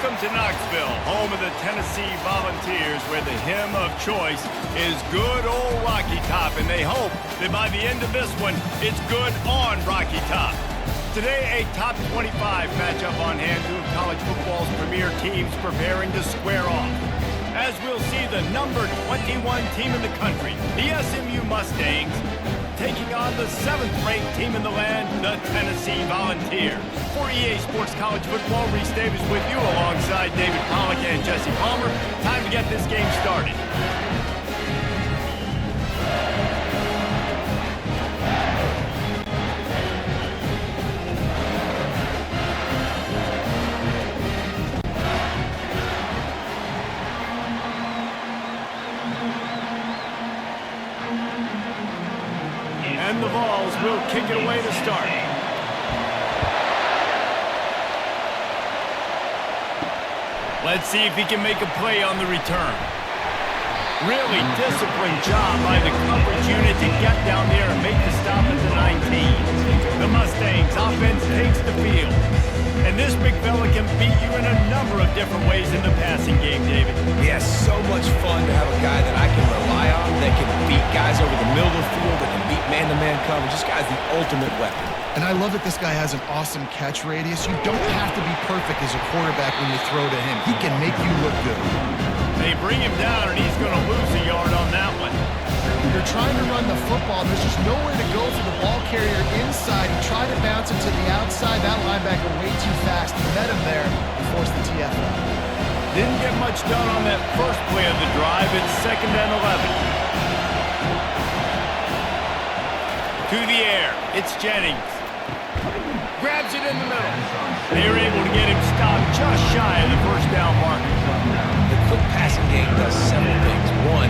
Welcome to Knoxville, home of the Tennessee Volunteers, where the hymn of choice is good old Rocky Top, and they hope that by the end of this one, it's good on Rocky Top. Today, a top 25 matchup on hand, two of college football's premier teams preparing to square off. As we'll see the number 21 team in the country, the SMU Mustangs, taking on the 7th-ranked team in the land, the Tennessee Volunteers. For EA Sports College Football, Reese Davis with you alongside David Pollack and Jesse Palmer. Time to get this game started. And the Vols will kick it away to start. Let's see if he can make a play on the return. Really disciplined job by the coverage unit to get down there and make the stop at the 19. The Mustangs offense takes the field. And this big fella can beat you in a number of different ways in the passing game, David. Yes, so much fun to have a guy that I can rely on, that can beat guys over the middle of the field, that can beat man-to-man coverage. This guy's the ultimate weapon. And I love that this guy has an awesome catch radius. You don't have to be perfect as a quarterback when you throw to him. He can make you look good. They bring him down, and he's going to lose a yard on that one. You're trying to run the football. There's just nowhere to go for the ball carrier inside. He tried to bounce it to the outside. That linebacker way too fast. He met him there and forced the TFL. Didn't get much done on that first play of the drive. It's 2nd and 11. To the air. It's Jennings. Grabs it in the middle. They're able to get him stopped just shy of the first down marker. The quick passing game does several things. One,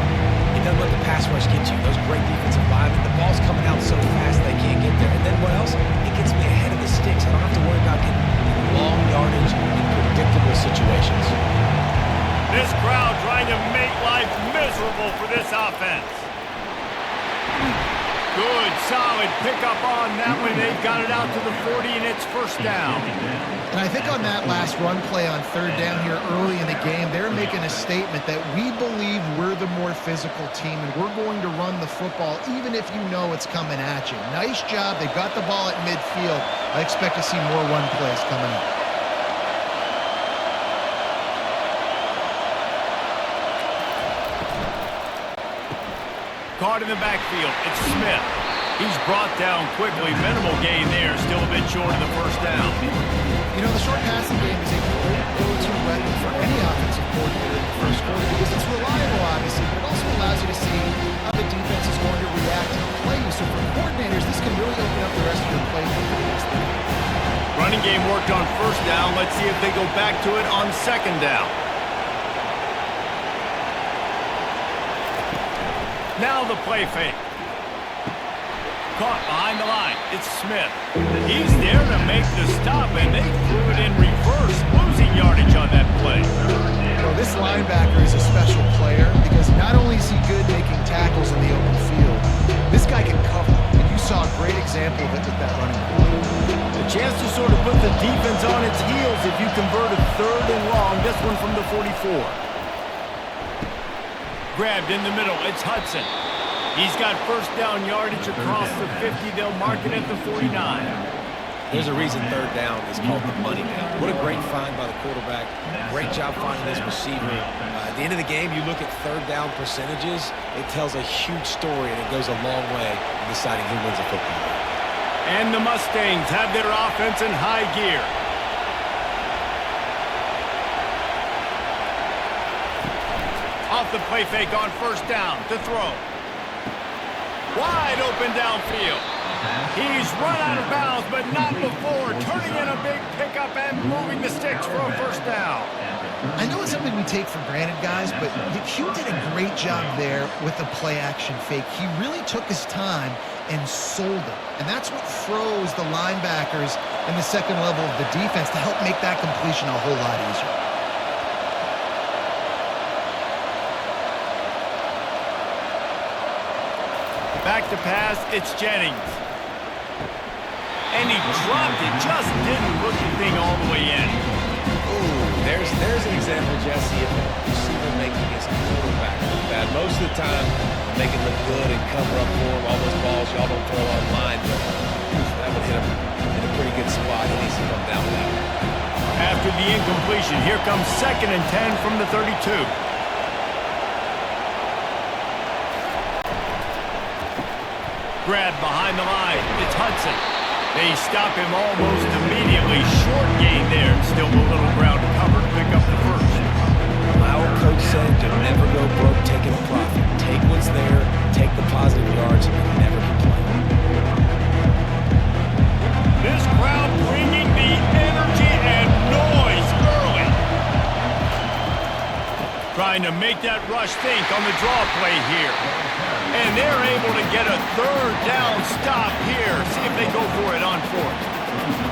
it doesn't let the pass rush get you. Those great defensive linemen, the ball's coming out so fast they can't get there. And then what else? It gets me ahead of the sticks. I don't have to worry about getting long yardage in predictable situations. This crowd trying to make life miserable for this offense. Good, solid pickup on that one. They've got it out to the 40, and it's first down. And I think on that last run play on 3rd down here early in the game, they're making a statement that we believe we're the more physical team, and we're going to run the football even if you know it's coming at you. Nice job. They've got the ball at midfield. I expect to see more run plays coming up. Caught in the backfield. It's Smith. He's brought down quickly. Minimal gain there. Still a bit short of the first down. You know, the short passing game is a great go-to weapon for any offensive coordinator in the first quarter because it's reliable, obviously, but it also allows you to see how the defense is going to react to the play. So for coordinators, this can really open up the rest of your play for the next thing. Running game worked on first down. Let's see if they go back to it on 2nd down. Now the play fake. Caught behind the line. It's Smith. He's there to make the stop, and they threw it in reverse, losing yardage on that play. Well, this linebacker is a special player because not only is he good making tackles in the open field, this guy can cover. And you saw a great example of it with that running back. A chance to sort of put the defense on its heels if you convert a 3rd and long. This one from the 44. Grabbed in the middle. It's Hudson. He's got first down yardage across the 50. They'll mark it at the 49. There's a reason 3rd down is called the money down. What a great find by the quarterback. Great job finding this receiver. At the end of the game, you look at 3rd down percentages. It tells a huge story, and it goes a long way in deciding who wins a football game. And the Mustangs have their offense in high gear. Off the play fake on first down to throw. Wide open downfield. He's run out of bounds, but not before. Turning in a big pickup and moving the sticks for a first down. I know it's something we take for granted, guys, but Q did a great job there with the play-action fake. He really took his time and sold it. And that's what froze the linebackers in the second level of the defense to help make that completion a whole lot easier. Back to pass, it's Jennings. And he dropped it, just didn't hook the thing all the way in. Ooh, there's Jesse, if the receiver making his quarterback look bad, most of the time, make it look good and cover up for him. All those balls y'all don't throw online, but that would hit him in a pretty good spot. He needs to come down with that one. After the incompletion, here comes 2nd and 10 from the 32. Grab behind the line. It's Hudson. They stop him almost immediately. Short gain there. Still a little ground to cover to pick up the first. My old coach said to never go broke taking a profit. Take what's there, take the positive yards, and never complain. This crowd bringing the energy and noise early. Trying to make that rush think on the draw play here. And they're able to get a 3rd down stop here. See if they go for it on 4th.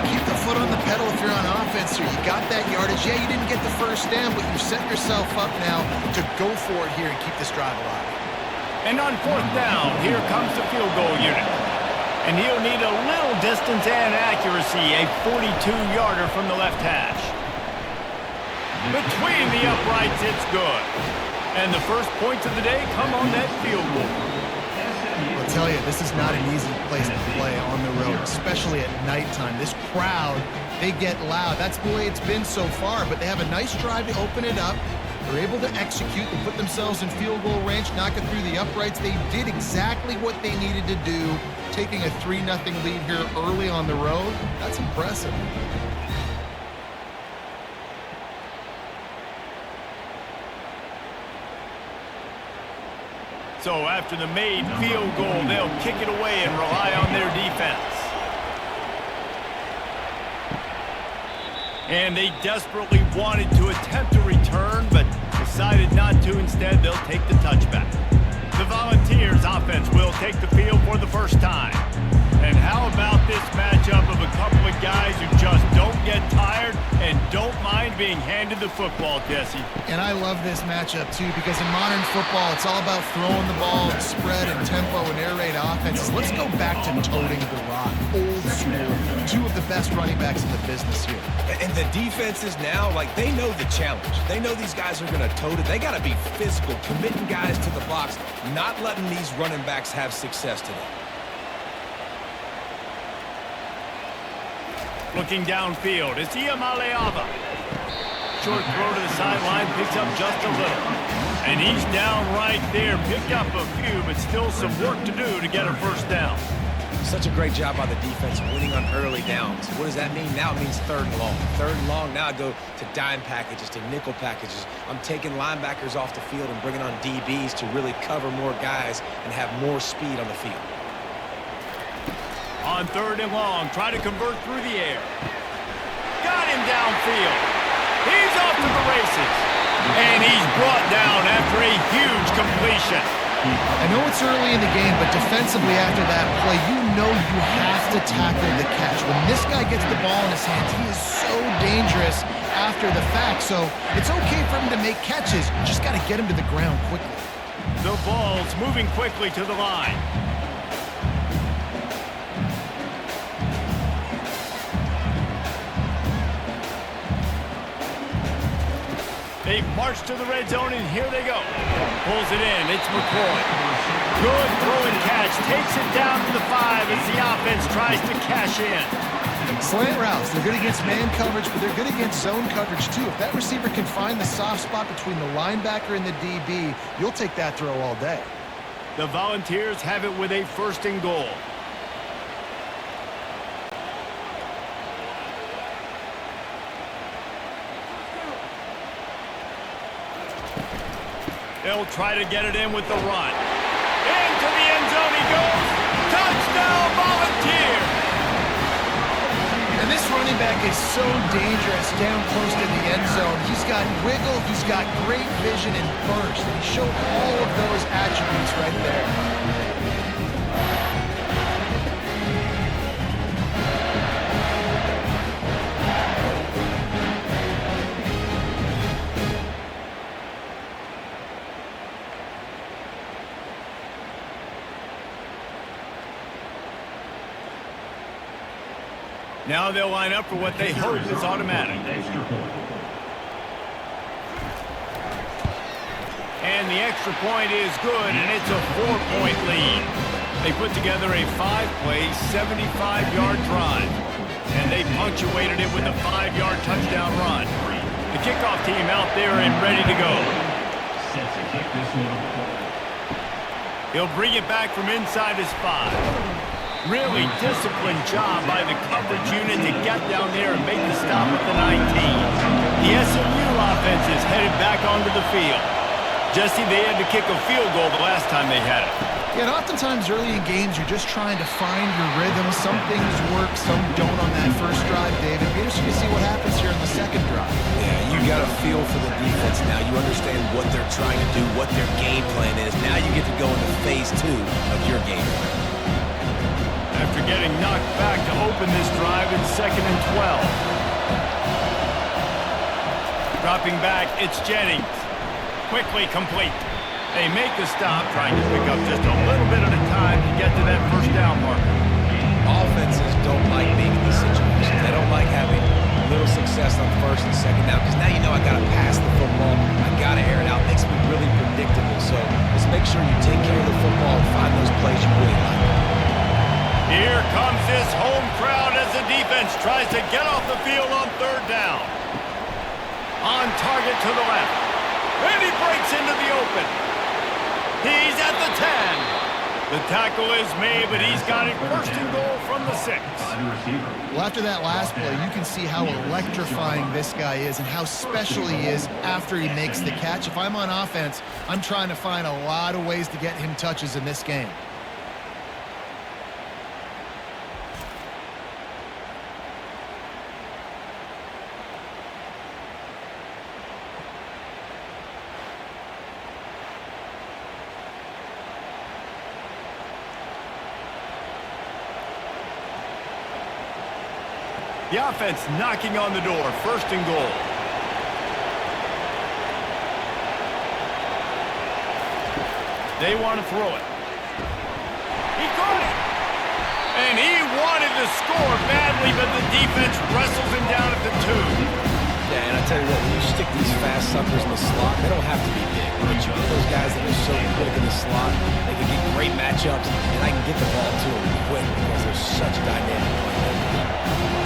Keep the foot on the pedal if you're on offense here. You got that yardage. Yeah, you didn't get the first down, but you've set yourself up now to go for it here and keep this drive alive. And on 4th down, here comes the field goal unit. And he'll need a little distance and accuracy, a 42-yarder from the left hash. Between the uprights, it's good. And the first points of the day come on that field goal. I'll tell you, this is not an easy place to play on the road, especially at nighttime. This crowd, they get loud. That's the way it's been so far, but they have a nice drive to open it up. They're able to execute and put themselves in field goal range, knock it through the uprights. They did exactly what they needed to do, taking a 3-0 lead here early on the road. That's impressive. So after the made field goal, they'll kick it away and rely on their defense. And they desperately wanted to attempt a return, but decided not to. Instead, they'll take the touchback. The Volunteers offense will take the field for the first time. And how about this matchup of a couple of guys who just don't get tired and don't mind being handed the football, Jesse? And I love this matchup, too, because in modern football, it's all about throwing the ball and spread and tempo and air raid offenses. Let's go back to toting the rock, old school. 2 of the best running backs in the business here. And the defenses now, like, they know the challenge. They know these guys are going to tote it. They got to be physical, committing guys to the box, not letting these running backs have success today. Looking downfield, it's Iamaleava. Short throw to the sideline, picks up just a little. And he's down right there, picked up a few, but still some work to do to get a first down. Such a great job by the defense winning on early downs. What does that mean? Now it means 3rd and long. 3rd and long, now I go to dime packages, to nickel packages. I'm taking linebackers off the field and bringing on DBs to really cover more guys and have more speed on the field. On 3rd and long, try to convert through the air. Got him downfield. He's off to the races. And he's brought down after a huge completion. I know it's early in the game, but defensively after that play, you know you have to tackle the catch. When this guy gets the ball in his hands, he is so dangerous after the fact. So it's okay for him to make catches. You just got to get him to the ground quickly. The ball's moving quickly to the line. They march to the red zone, and here they go. Pulls it in. It's McCoy. Good throw and catch. Takes it down to the 5 as the offense tries to cash in. Slant routes. They're good against man coverage, but they're good against zone coverage, too. If that receiver can find the soft spot between the linebacker and the DB, you'll take that throw all day. The Volunteers have it with a 1st and goal. They'll try to get it in with the run. Into the end zone he goes. Touchdown, Volunteers! And this running back is so dangerous down close to the end zone. He's got wiggle, he's got great vision and burst. And he showed all of those attributes right there. Now they'll line up for what they hope is automatic. And the extra point is good, and it's a 4-point lead. They put together a 5-play, 75-yard drive, and they punctuated it with a 5-yard touchdown run. The kickoff team out there and ready to go. He'll bring it back from inside his 5. Really disciplined job by the coverage unit to get down there and make the stop at the 19. The SMU offense is headed back onto the field. Jesse, they had to kick a field goal the last time they had it. Yeah, and oftentimes early in games, you're just trying to find your rhythm. Some things work, some don't on that first drive, David. Be interesting to see what happens here in the second drive. Yeah, you got a feel for the defense now. You understand what they're trying to do, what their game plan is. Now you get to go into phase 2 of your game plan. After getting knocked back to open this drive, it's 2nd and 12. Dropping back, it's Jennings. Quickly complete. They make the stop, trying to pick up just a little bit at a time to get to that first down marker. Offenses don't like being in these situations. They don't like having little success on first and second down, because now you know I got to pass the football. I got to air it out. It makes me really predictable. So just make sure you take care of the football and find those plays you really like. Here comes this home crowd as the defense tries to get off the field on 3rd down. On target to the left. And he breaks into the open. He's at the 10. The tackle is made, but he's got it 1st and goal from the 6. Well, after that last play, you can see how electrifying this guy is and how special he is after he makes the catch. If I'm on offense, I'm trying to find a lot of ways to get him touches in this game. The offense knocking on the door, 1st and goal. They want to throw it. He caught it. And he wanted to score badly, but the defense wrestles him down at the 2. Yeah, and I tell you what, when you stick these fast suckers in the slot, they don't have to be big. But you get those guys that are so quick in the slot, they can get great matchups, and I can get the ball to them quick because they're such dynamic players.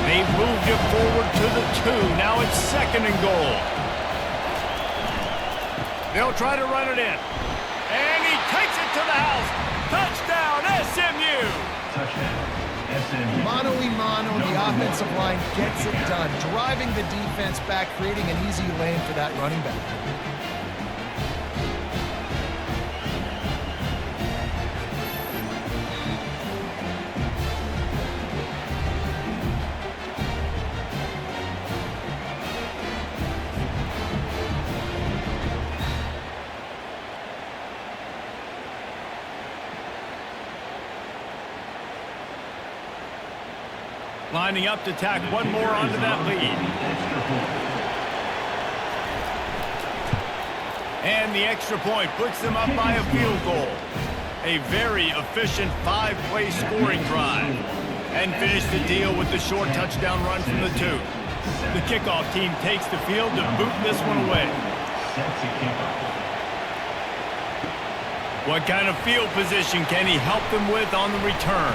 They've moved it forward to the 2. Now it's 2nd and goal. They'll try to run it in. And he takes it to the house. Touchdown, SMU! Touchdown, SMU. Mano a mano, the offensive line gets it done, driving the defense back, creating an easy lane for that running back. Lining up to tack one more onto that lead. And the extra point puts them up by a field goal. A very efficient 5-play scoring drive. And finish the deal with the short touchdown run from the 2. The kickoff team takes the field to boot this one away. What kind of field position can he help them with on the return?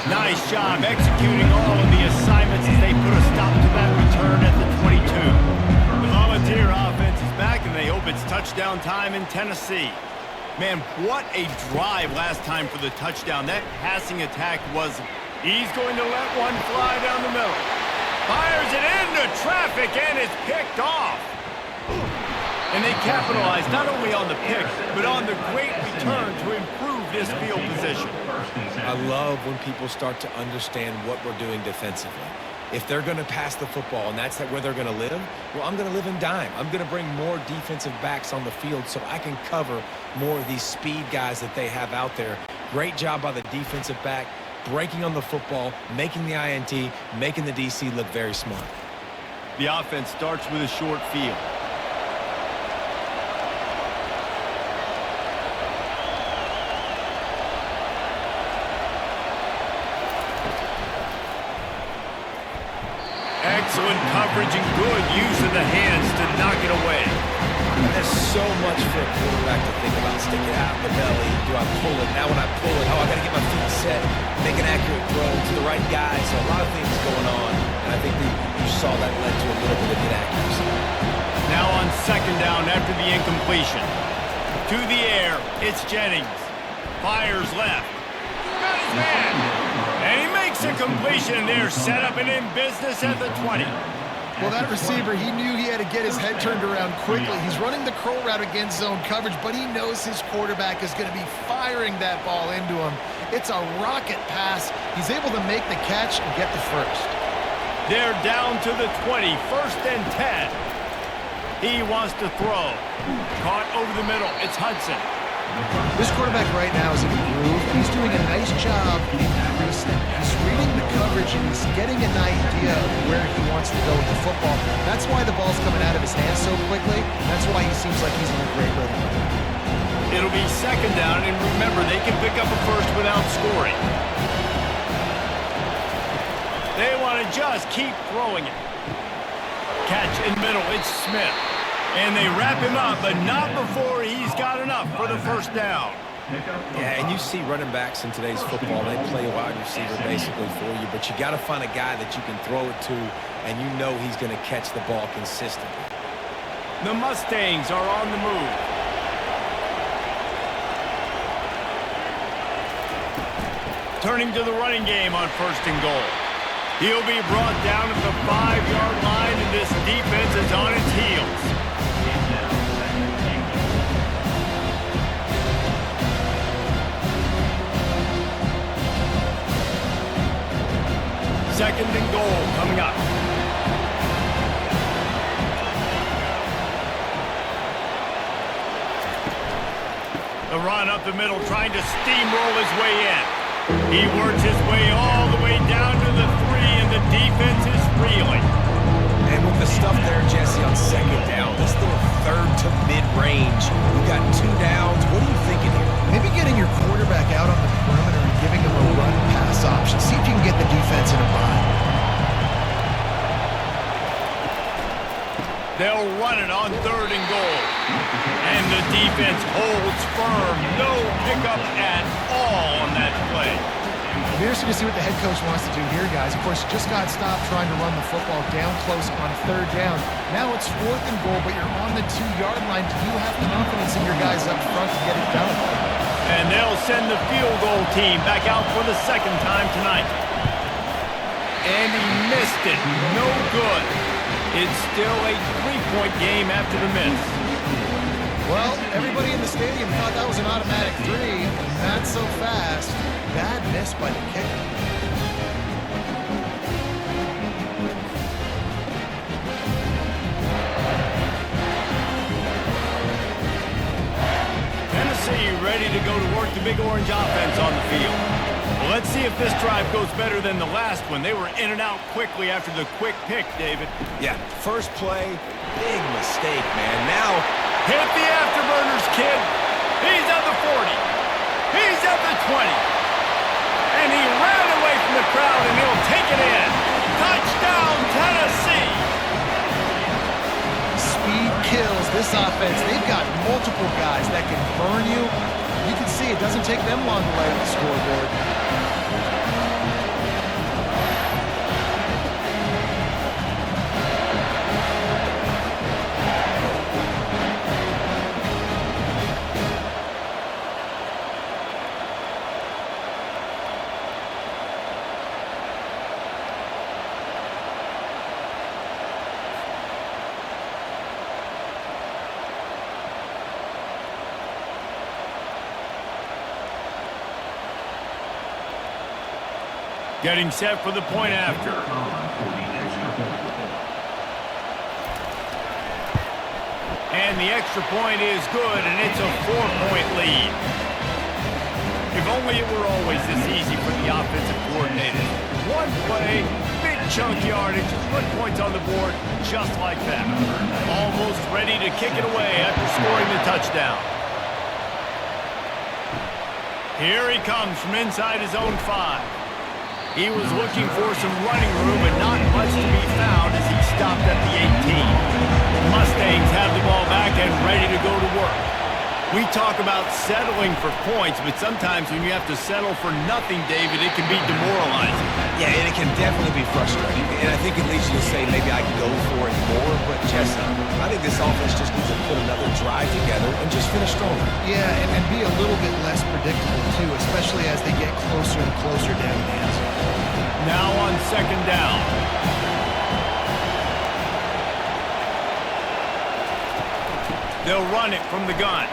Nice job executing all of the assignments as they put a stop to that return at the 22. The Volunteer offense is back, and they hope it's touchdown time in Tennessee. Man, what a drive last time for the touchdown. That passing attack was... He's going to let one fly down the middle. Fires it into traffic, and it's picked off. And they capitalize not only on the pick, but on the great return to improve this field position. I love when people start to understand what we're doing defensively. If they're going to pass the football and that's where they're going to live, well, I'm going to live in dime. I'm going to bring more defensive backs on the field so I can cover more of these speed guys that they have out there. Great job by the defensive back, breaking on the football, making the INT, making the DC look very smart. The offense starts with a short field. Excellent coverage and good use of the hands to knock it away. There's so much for a quarterback to the belly? Do I pull it? Now when I pull it, I got to get my feet set, make an accurate throw to the right guy. So a lot of things going on, and I think you saw that led to a little bit of inaccuracy. Now on second down after the incompletion. To the air, it's Jennings. Fires left. Got his man. And he makes a completion there, set up and in business at the 20. Well, that receiver, he knew he had to get his head turned around quickly. He's running the curl route against zone coverage, but he knows his quarterback is going to be firing that ball into him. It's a rocket pass. He's able to make the catch and get the first. They're down to the 20, first and 10. He wants to throw. Caught over the middle. It's Hudson. This quarterback right now is in a groove. He's doing a nice job increasing. He's reading the coverage and he's getting an idea of where he wants to go with the football. That's why the ball's coming out of his hands so quickly. That's why he seems like he's in a great rhythm. It'll be second down, and remember, they can pick up a first without scoring. They want to just keep throwing it. Catch in the middle, it's Smith. And they wrap him up, but not before he's got enough for the first down. Yeah, and you see running backs in today's football, they play a wide receiver basically for you, but you got to find a guy that you can throw it to, and you know he's going to catch the ball consistently. The Mustangs are on the move. Turning to the running game on first and goal. He'll be brought down at the 5-yard line, and this defense is on its heels. Second and goal coming up. The run up the middle, trying to steamroll his way in. He works his way all the way down to the 3, and the defense is reeling. And with the stuff there, Jesse, on second down, this little third to mid-range, you got 2 downs. What are you thinking here? Maybe getting your quarterback out on the perimeter and giving him a run-pass option. See if you can get the defense in a bind. They'll run it on third and goal. And the defense holds firm. No pickup at all on that play. I'm interested to see what the head coach wants to do here, guys. Of course, you just got stopped trying to run the football down close on third down. Now it's fourth and goal, but you're on the 2-yard line. Do you have confidence in your guys up front to get it done? And they'll send the field goal team back out for the second time tonight. And he missed it. No good. It's still a 3-point game after the miss. Well, everybody in the stadium thought that was an automatic 3. Not so fast. Bad miss by the kicker. Tennessee ready to go to work the Big Orange offense on the field. Well, let's see if this drive goes better than the last one. They were in and out quickly after the quick pick, David. Yeah, first play, big mistake, man. Now, hit the afterburners, kid. He's at the 40. He's at the 20. And he ran away from the crowd, and he'll take it in. Touchdown, Tennessee. Speed kills this offense. They've got multiple guys that can burn you. You can see it doesn't take them long to light up the scoreboard. Getting set for the point after. And the extra point is good, and it's a 4-point lead. If only it were always this easy for the offensive coordinators. One play, big chunk yardage, put points on the board just like that. Almost ready to kick it away after scoring the touchdown. Here he comes from inside his own 5. He was looking for some running room, but not much to be found as he stopped at the 18. The Mustangs have the ball back and ready to go to work. We talk about settling for points, but sometimes when you have to settle for nothing, David, it can be demoralizing. Yeah, and it can definitely be frustrating. And I think it leads you to say maybe I can go for it more, but just I think this offense just needs to put another drive together and just finish stronger. Yeah, and be a little bit less predictable, too, especially as they get closer and closer down the end zone. Now on second down. They'll run it from the gun.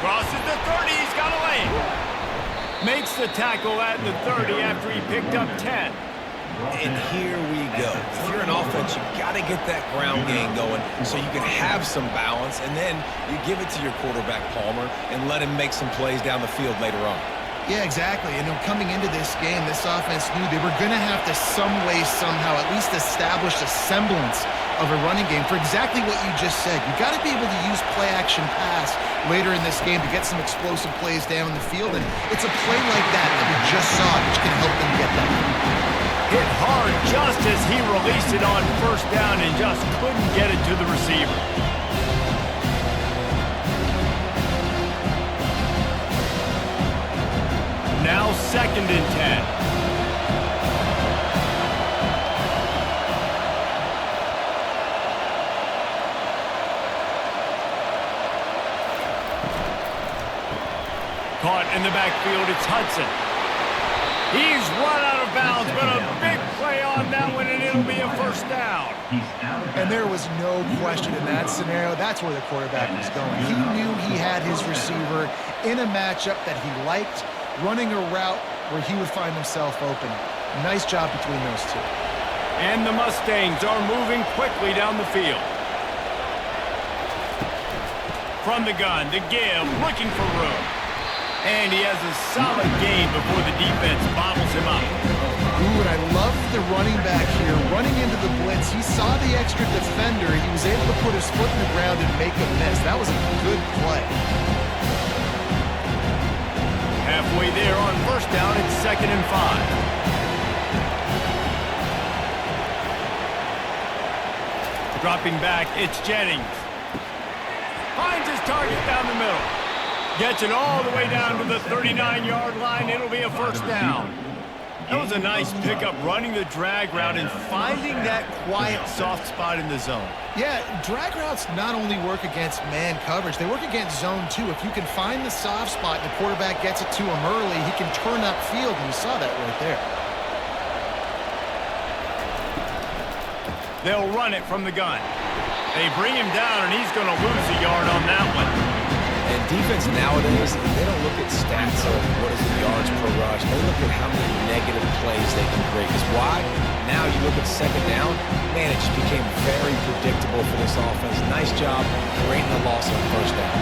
Crosses the 30, he's got a lane. Makes the tackle at the 30 after he picked up 10. And here we go. If you're an offense, you got to get that ground game going so you can have some balance, and then you give it to your quarterback, Palmer, and let him make some plays down the field later on. Yeah, exactly. And coming into this game, this offense knew they were going to have to some way, somehow, at least establish a semblance of a running game for exactly what you just said. You got to be able to use play-action pass later in this game to get some explosive plays down the field, and it's a play like that that we just saw which can help them get that. Hit hard just as he released it on first down and just couldn't get it to the receiver. Now second and 10. Caught in the backfield, it's Hudson. He's run out of bounds, but a big play on that one, and it'll be a first down. And there was no question in that scenario. That's where the quarterback was going. He knew he had his receiver in a matchup that he liked, running a route where he would find himself open. Nice job between those two. And the Mustangs are moving quickly down the field. From the gun, to give, looking for room. And he has a solid gain before the defense bottles him up. Ooh, and I love the running back here. Running into the blitz, he saw the extra defender. He was able to put his foot in the ground and make a miss. That was a good play. Halfway there on first down, it's second and 5. Dropping back, it's Jennings. Finds his target down the middle. Gets it all the way down to the 39-yard line. It'll be a first down. That was a nice pickup, running the drag route and finding that quiet, soft spot in the zone. Yeah, drag routes not only work against man coverage, they work against zone too. If you can find the soft spot and the quarterback gets it to him early, he can turn upfield, and you saw that right there. They'll run it from the gun. They bring him down, and he's going to lose a yard on that one. And defense nowadays, they don't look at stats of what is the yards per rush. They look at how many negative plays they can create. Because why? Now you look at second down, man, it just became very predictable for this offense. Nice job creating the loss on first down.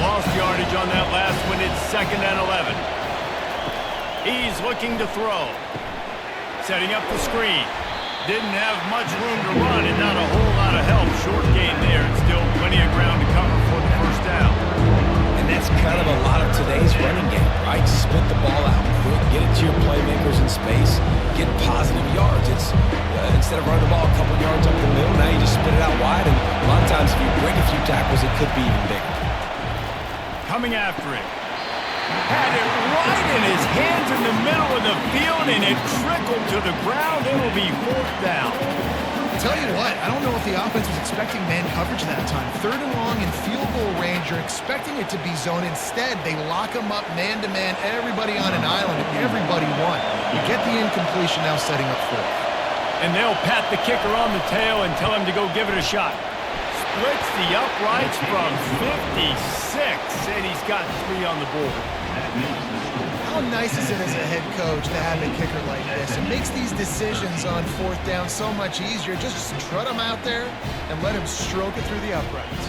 Lost yardage on that last one. It's second and 11. He's looking to throw. Setting up the screen. Didn't have much room to run and not a whole lot of help. Short gain there and still plenty of ground to cover for the first down. And that's kind of a lot of today's running game, right? Split the ball out quick, get it to your playmakers in space, get positive yards. It's instead of running the ball a couple yards up the middle, now you just spit it out wide. And a lot of times if you break a few tackles, it could be even bigger. Coming after it. Had it right in his hands in the middle of the field, and it trickled to the ground. It'll be fourth down. Tell you what, I don't know if the offense was expecting man coverage that time. Third and long in field goal range, you're expecting it to be zone. Instead, they lock him up man-to-man, everybody on an island, and everybody won. You get the incompletion now setting up fourth. And they'll pat the kicker on the tail and tell him to go give it a shot. Splits the uprights from 56, and he's got 3 on the board. How nice is it as a head coach to have a kicker like this? It makes these decisions on fourth down so much easier. Just strut him out there and let him stroke it through the uprights.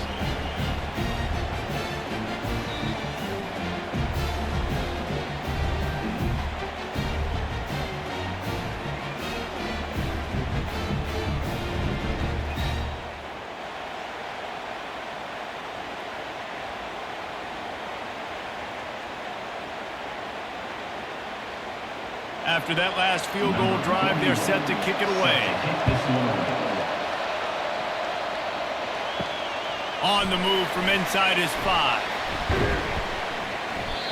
After that last field goal drive, they're set to kick it away. On the move from inside his 5.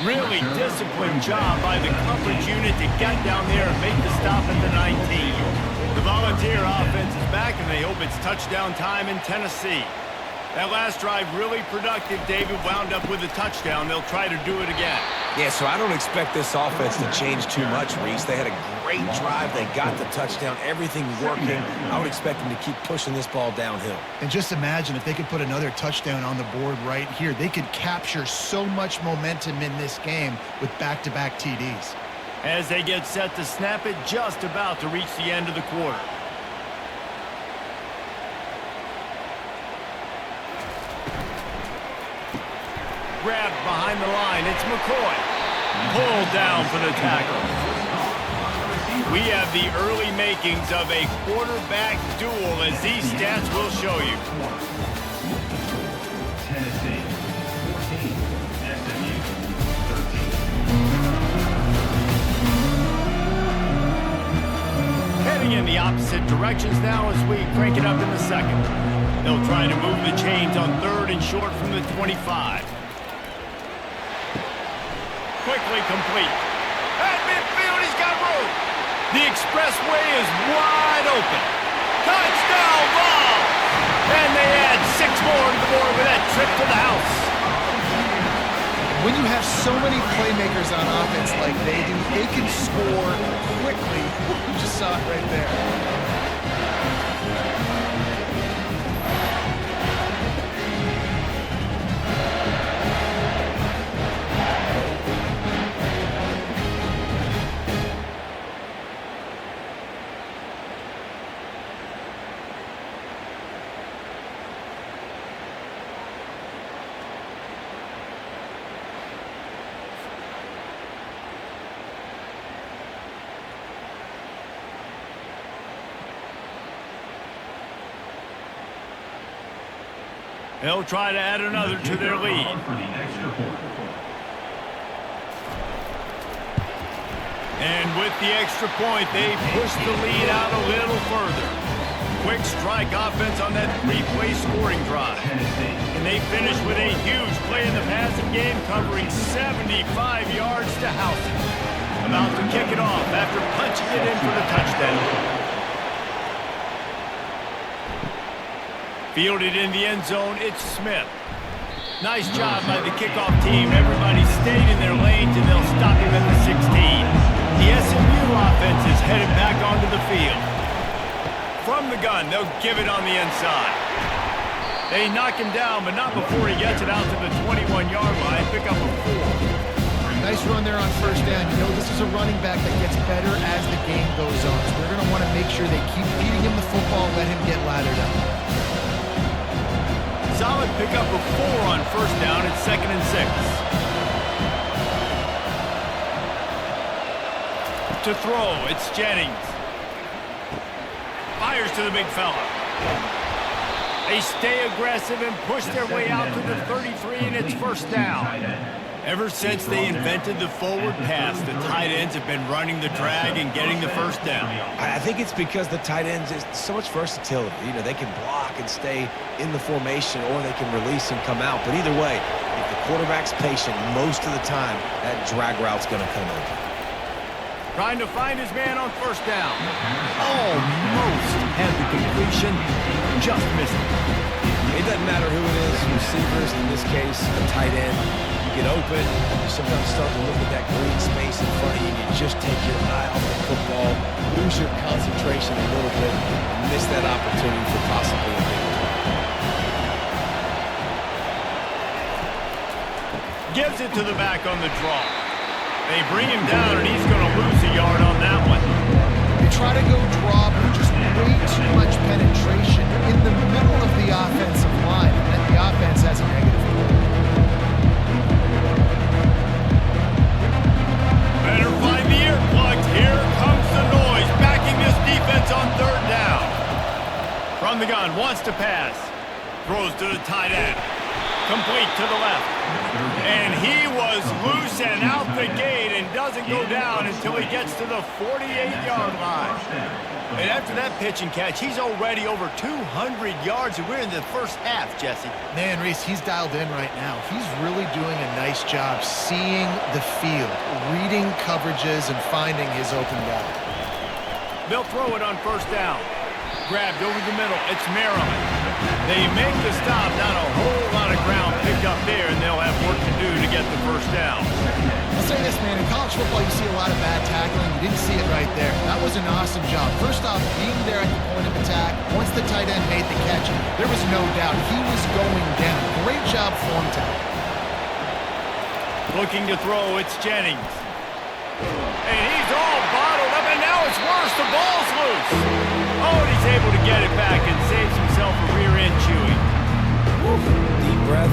Really disciplined job by the coverage unit to get down there and make the stop at the 19. The Volunteer offense is back, and they hope it's touchdown time in Tennessee. That last drive really productive. David wound up with a touchdown. They'll try to do it again. Yeah, so I don't expect this offense to change too much, Reese. They had a great drive. They got the touchdown. Everything working. I would expect them to keep pushing this ball downhill. And just imagine if they could put another touchdown on the board right here. They could capture so much momentum in this game with back-to-back TDs. As they get set to snap it, just about to reach the end of the quarter. Grabbed behind the line. It's McCoy. Pulled down for the tackle. We have the early makings of a quarterback duel, as these stats will show you. Tennessee 14, SMU 13. Heading in the opposite directions now as we crank it up in the second. They'll try to move the chains on third and short from the 25. Quickly complete. At midfield, he's got room. The expressway is wide open. Touchdown ball! And they add 6 more to the board with that trip to the house. When you have so many playmakers on offense like they do, they can score quickly. You just saw it right there. They'll try to add another to their lead. And with the extra point, they push the lead out a little further. Quick strike offense on that 3-play scoring drive. And they finish with a huge play in the passing game, covering 75 yards to house it. About to kick it off after punching it in for the touchdown. Fielded in the end zone, it's Smith. Nice job by the kickoff team. Everybody stayed in their lanes, and they'll stop him at the 16. The SMU offense is headed back onto the field. From the gun, they'll give it on the inside. They knock him down, but not before he gets it out to the 21-yard line. Pick up a 4. Nice run there on first down. You know, this is a running back that gets better as the game goes on. So they're going to want to make sure they keep feeding him the football, let him get laddered up. Solid pickup of 4 on first down. It's 2nd and 6. To throw, it's Jennings. Fires to the big fella. They stay aggressive and push their way out to the 33, and it's first down. Ever since they invented the forward pass, the tight ends have been running the drag and getting the first down. I think it's because the tight ends is so much versatility. You know, they can block and stay in the formation, or they can release and come out. But either way, if the quarterback's patient, most of the time, that drag route's going to come open. Trying to find his man on first down. Almost had the completion, just missed it. It doesn't matter who it is, receivers, in this case, a tight end. You get open, you sometimes start to look at that green space in front of you, and you just take your eye off the football, lose your concentration a little bit, and miss that opportunity for possibly a big play. Gives it to the back on the draw. They bring him down, and he's going to lose a yard on that one. They try to go draw, but just way too much penetration in the middle of the offensive line, and then the offense has a negative play. Better find the earplugs. Here comes the noise, backing this defense on third down. From the gun, wants to pass. Throws to the tight end. Complete to the left. And he was loose and out the gate and doesn't go down until he gets to the 48-yard line. And after that pitch and catch, he's already over 200 yards, and we're in the first half, Jesse. Man, Reese, he's dialed in right now. He's really doing a nice job seeing the field, reading coverages, and finding his open guy. They'll throw it on first down. Grabbed over the middle. It's Maryland. They make the stop. Not a whole lot of ground picked up there, and they'll have work to do to get the first down. I'll say this, man. In college football, you see a lot of bad tackling. You didn't see it right there. That was an awesome job. First off, being there at the point of attack, once the tight end made the catch, there was no doubt he was going down. Great job form tackle. Looking to throw, it's Jennings. And he's all bottled up, and now it's worse. The ball's loose. Oh, and he's able to get it back and saves himself a rear end chewing. Woof. Deep breath,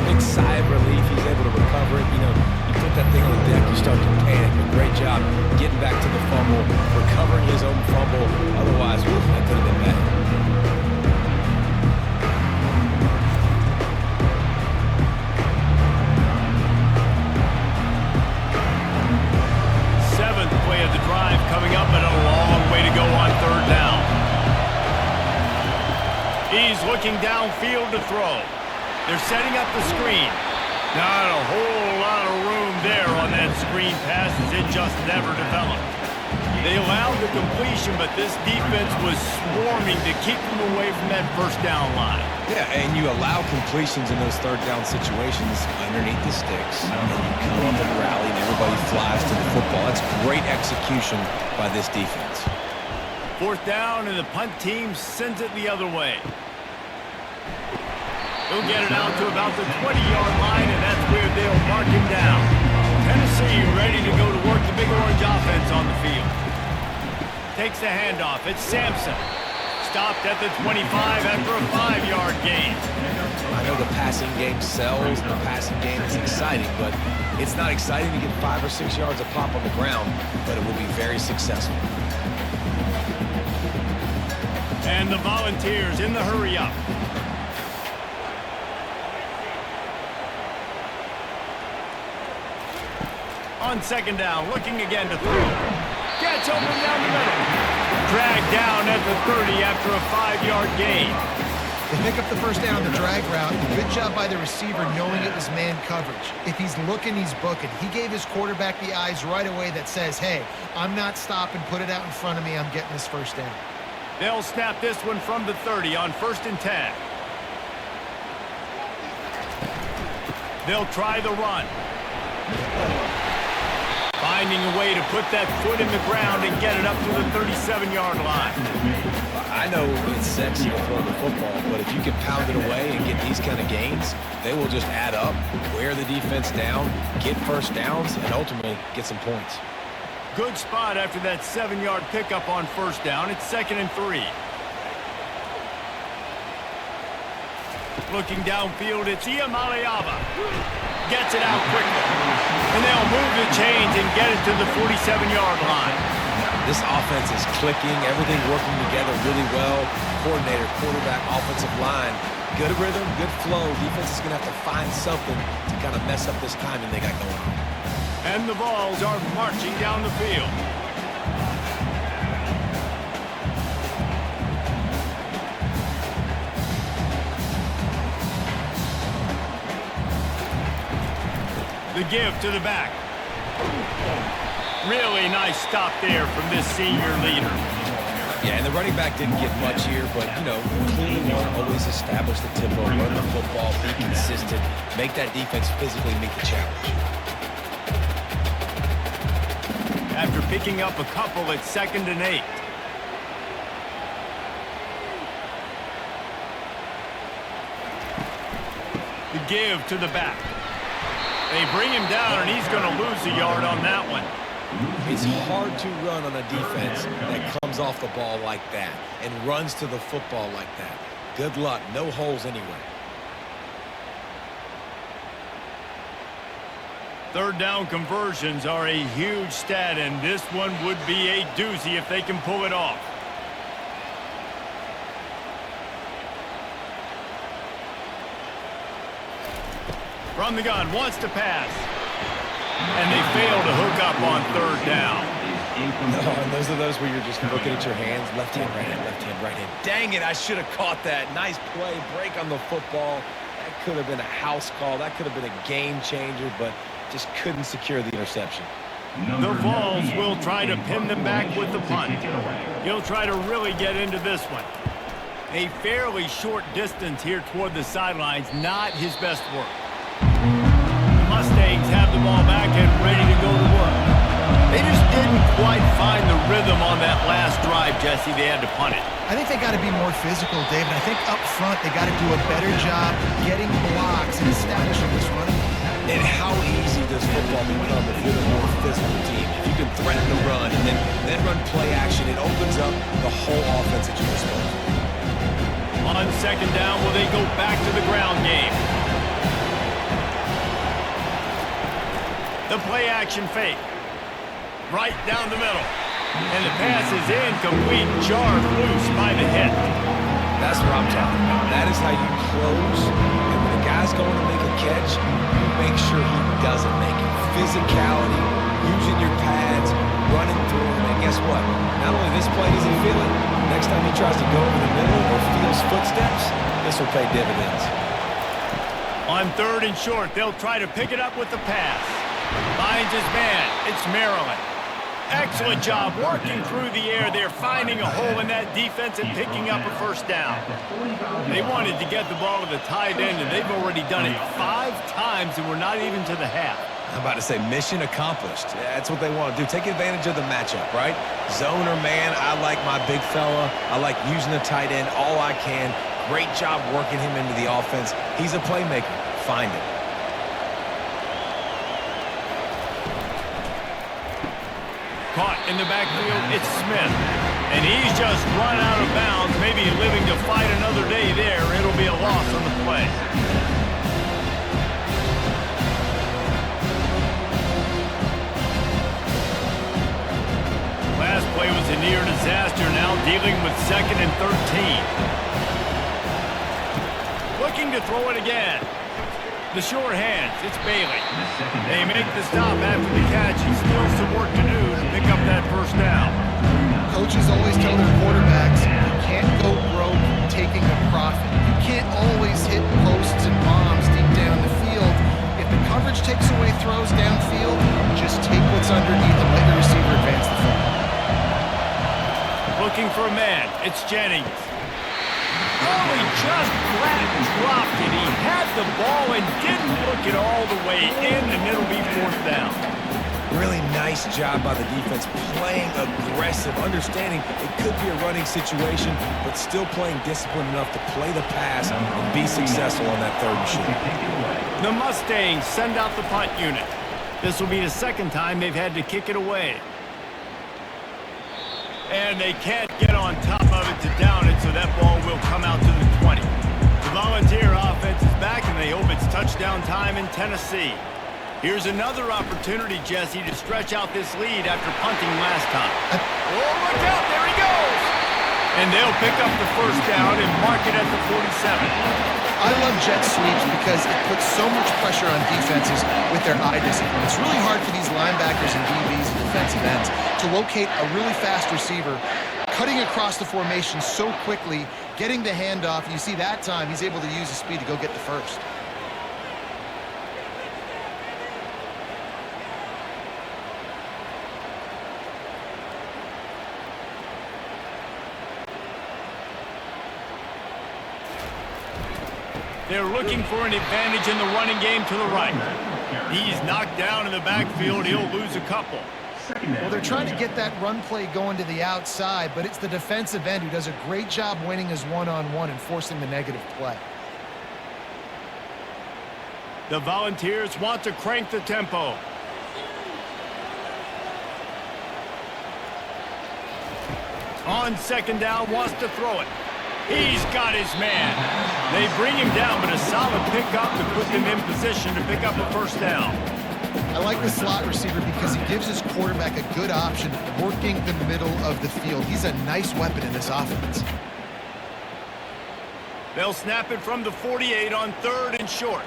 big sigh of relief. He's able to recover it. You know, you put that thing on the deck, you start to panic. But great job getting back to the fumble, recovering his own fumble. Otherwise, woof, that could have been bad. Seventh play of the drive coming up, and a long way to go on third down. He's looking downfield to throw. They're setting up the screen. Not a whole lot of room there on that screen pass as it just never developed. They allowed the completion, but this defense was swarming to keep them away from that first down line. Yeah, and you allow completions in those third down situations underneath the sticks, and you come up and rally, and everybody flies to the football. That's great execution by this defense. Fourth down, and the punt team sends it the other way. They'll get it out to about the 20-yard line, and that's where they'll mark him down. Tennessee ready to go to work the Big Orange offense on the field. Takes the handoff. It's Sampson. Stopped at the 25 after a 5-yard gain. I know the passing game sells, and the passing game is exciting, but it's not exciting to get 5 or 6 yards a pop on the ground, but it will be very successful. And the Volunteers in the hurry-up. On second down, looking again to throw. Gets open down the middle. Dragged down at the 30 after a 5-yard gain. They pick up the first down on the drag route. Good job by the receiver knowing it was man coverage. If he's looking, he's booking. He gave his quarterback the eyes right away that says, hey, I'm not stopping, put it out in front of me, I'm getting this first down. They'll snap this one from the 30 on 1st and 10. They'll try the run. Finding a way to put that foot in the ground and get it up to the 37-yard line. I know it's sexy to throw the football, but if you can pound it away and get these kind of gains, they will just add up, wear the defense down, get first downs, and ultimately get some points. Good spot after that 7-yard pickup on first down. It's 2nd and 3. Looking downfield, it's Iamaleava. Gets it out quickly. And they'll move the chains and get it to the 47-yard line. This offense is clicking, everything working together really well. Coordinator, quarterback, offensive line. Good rhythm, good flow. Defense is going to have to find something to kind of mess up this timing they got going on. And the Vols are marching down the field. The give to the back. Really nice stop there from this senior leader. Yeah, and the running back didn't get much here, but, you know, clearly want to always establish the tempo, run the football, be consistent, make that defense physically meet the challenge. After picking up a couple at 2nd and 8. The give to the back. They bring him down, and he's going to lose a yard on that one. It's hard to run on a defense that comes off the ball like that and runs to the football like that. Good luck. No holes anywhere. Third down conversions are a huge stat, and this one would be a doozy if they can pull it off. From the gun, wants to pass. And they fail to hook up on third down. No, and those are those where you're just looking at your hands, left hand, right hand, left hand, right hand. Dang it, I should have caught that. Nice play, break on the football. That could have been a house call. That could have been a game changer, but just couldn't secure the interception. The Vols will try to pin them back with the punt. He'll try to really get into this one. A fairly short distance here toward the sidelines, not his best work. The Mustangs have the ball back and ready to go to work. They just didn't quite find the rhythm on that last drive, Jesse. They had to punt it. I think they got to be more physical, David. I think up front they got to do a better job getting blocks and establishing this running. And how easy does football become if you're the more physical team? If you can threaten to run and then run play action, it opens up the whole offense at your disposal. On second down, will they go back to the ground game? The play action fake. Right down the middle. And the pass is incomplete, jarred loose by the hit. That's what I'm talking about. That is how you close. And when a guy's going to make a catch, you make sure he doesn't make it. Physicality, using your pads, running through him. And guess what? Not only this play does he feel it, next time he tries to go over the middle or feels footsteps, this will pay dividends. On third and short, they'll try to pick it up with the pass. Finds his man. It's Maryland. Excellent job working through the air. They're finding a hole in that defense and picking up a first down. They wanted to get the ball to the tight end, and they've already done it 5 times, and we're not even to the half. I'm about to say mission accomplished. That's what they want to do. Take advantage of the matchup, right? Zone or man, I like my big fella. I like using the tight end all I can. Great job working him into the offense. He's a playmaker. Find it. Caught in the backfield, it's Smith. And he's just run out of bounds, maybe living to fight another day there. It'll be a loss on the play. Last play was a near disaster, now dealing with 2nd and 13. Looking to throw it again. The short hands, it's Bailey. They make the stop after the catch, and still some work to do to pick up that first down. Coaches always tell their quarterbacks, you can't go broke taking a profit. You can't always hit posts and bombs deep down the field. If the coverage takes away throws downfield, just take what's underneath and let your receiver advance the football. Looking for a man, it's Jennings. Oh, he just flat dropped it. He had the ball and didn't look it all the way in, and it'll be 4th down. Really nice job by the defense, playing aggressive, understanding it could be a running situation, but still playing disciplined enough to play the pass and be successful on that 3rd and short. The Mustangs send out the punt unit. This will be the 2nd time they've had to kick it away. And they can't get on top of it to down it, so that ball will come out to the 20. The Volunteer offense is back, and they hope it's touchdown time in Tennessee. Here's another opportunity, Jesse, to stretch out this lead after punting last time. Oh, look out! There he goes! And they'll pick up the first down and mark it at the 47. I love jet sweeps because it puts so much pressure on defenses with their eye discipline. It's really hard for these linebackers and DBs and defensive ends to locate a really fast receiver, cutting across the formation so quickly, getting the handoff. You see that time, he's able to use his speed to go get the first. They're looking for an advantage in the running game to the right. He's knocked down in the backfield. He'll lose a couple. Well, they're trying to get that run play going to the outside, but it's the defensive end who does a great job winning his one-on-one and forcing the negative play. The Volunteers want to crank the tempo. On 2nd down, wants to throw it. He's got his man. They bring him down, but a solid pickup to put them in position to pick up a first down. I like the slot receiver because he gives his quarterback a good option working the middle of the field. He's a nice weapon in this offense. They'll snap it from the 48 on 3rd and short.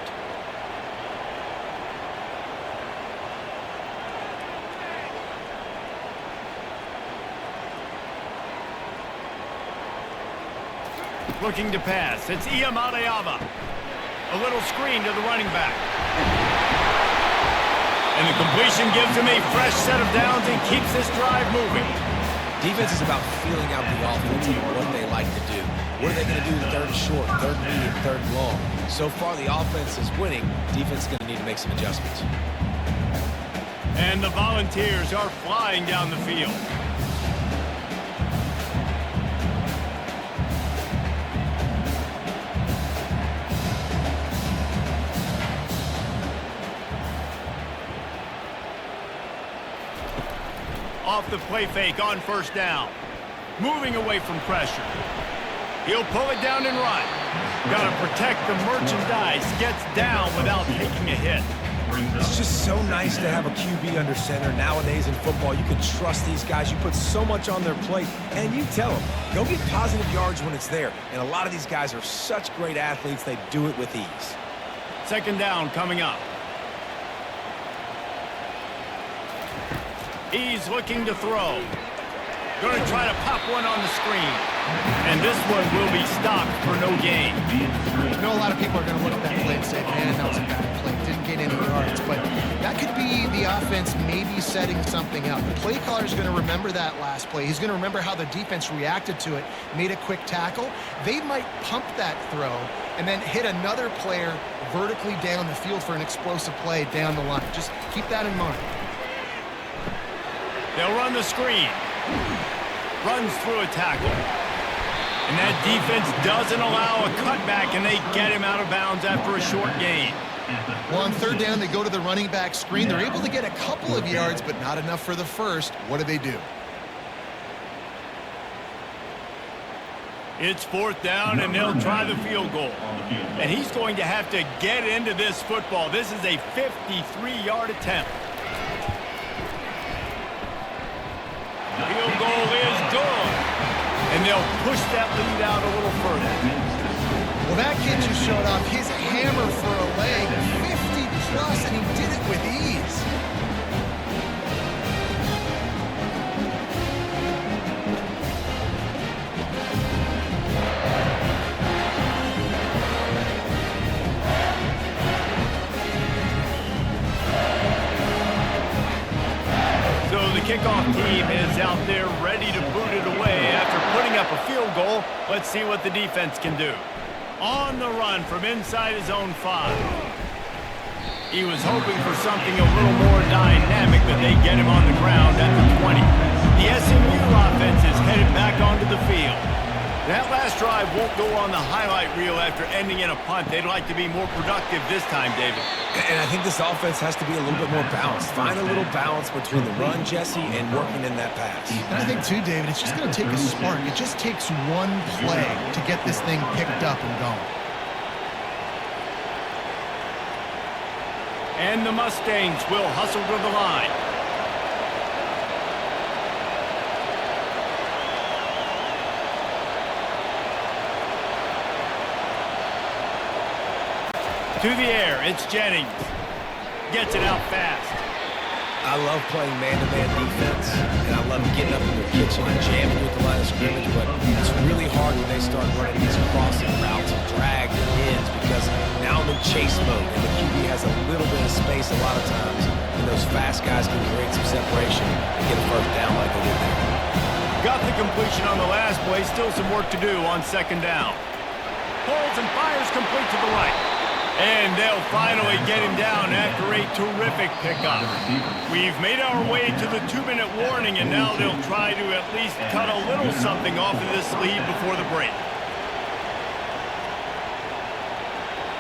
Looking to pass. It's Iamaleava. A little screen to the running back. And the completion gives him a fresh set of downs and keeps this drive moving. Defense is about feeling out the offense and what they like to do. What are they going to do third and short, third and medium, third and long? So far, the offense is winning. Defense is going to need to make some adjustments. And the Volunteers are flying down the field. Off the play fake on first down. Moving away from pressure. He'll pull it down and run. Got to protect the merchandise. Gets down without taking a hit. It's just so nice to have a QB under center. Nowadays in football, you can trust these guys. You put so much on their plate, and you tell them, go get positive yards when it's there. And a lot of these guys are such great athletes, they do it with ease. Second down coming up. He's looking to throw. Going to try to pop one on the screen. And this one will be stopped for no gain. I know a lot of people are going to look at that play and say, man, that was a bad play. Didn't get any yards. But that could be the offense maybe setting something up. The play caller is going to remember that last play. He's going to remember how the defense reacted to it, made a quick tackle. They might pump that throw and then hit another player vertically down the field for an explosive play down the line. Just keep that in mind. They'll run the screen. Runs through a tackle. And that defense doesn't allow a cutback, and they get him out of bounds after a short gain. Well, on third down, they go to the running back screen. They're able to get a couple of yards, but not enough for the first. What do? It's fourth down, and they'll try the field goal. And he's going to have to get into this football. This is a 53-yard attempt. Field goal is good. And they'll push that lead out a little further. Well, that kid just showed off his hammer for a leg, 50-plus, and he did it with ease. Kickoff team is out there ready to boot it away after putting up a field goal. Let's see what the defense can do. On the run from inside his own 5. He was hoping for something a little more dynamic, but they get him on the ground at the 20. The SMU offense is headed back onto the field. That last drive won't go on the highlight reel after ending in a punt. They'd like to be more productive this time, David. And I think this offense has to be a little bit more balanced. Find a little balance between the run, Jesse, and working in that pass. And I think, too, David, it's just going to take a spark. It just takes one play to get this thing picked up and going. And the Mustangs will hustle to the line. To the air, it's Jennings. Gets it out fast. I love playing man-to-man defense, and I love getting up in the kitchen and jamming with the line of scrimmage, but it's really hard when they start running these crossing routes and drag and ends because now I'm in chase mode, and the QB has a little bit of space a lot of times, and those fast guys can create some separation and get a first down like they did there. Got the completion on the last play. Still some work to do on second down. Pulls and fires complete to the right. And they'll finally get him down after a terrific pickup. We've made our way to the 2-minute warning, and now they'll try to at least cut a little something off of this lead before the break.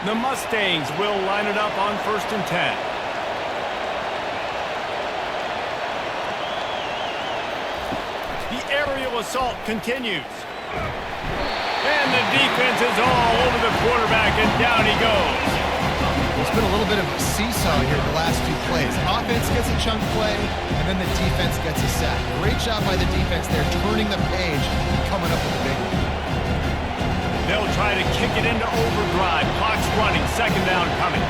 The Mustangs will line it up on 1st and 10. The aerial assault continues. And the defense is all over the quarterback, and down he goes. It's been a little bit of a seesaw here the last few plays. Offense gets a chunk play, and then the defense gets a sack. Great job by the defense there, turning the page and coming up with a big one. They'll try to kick it into overdrive. Clock's running, second down coming.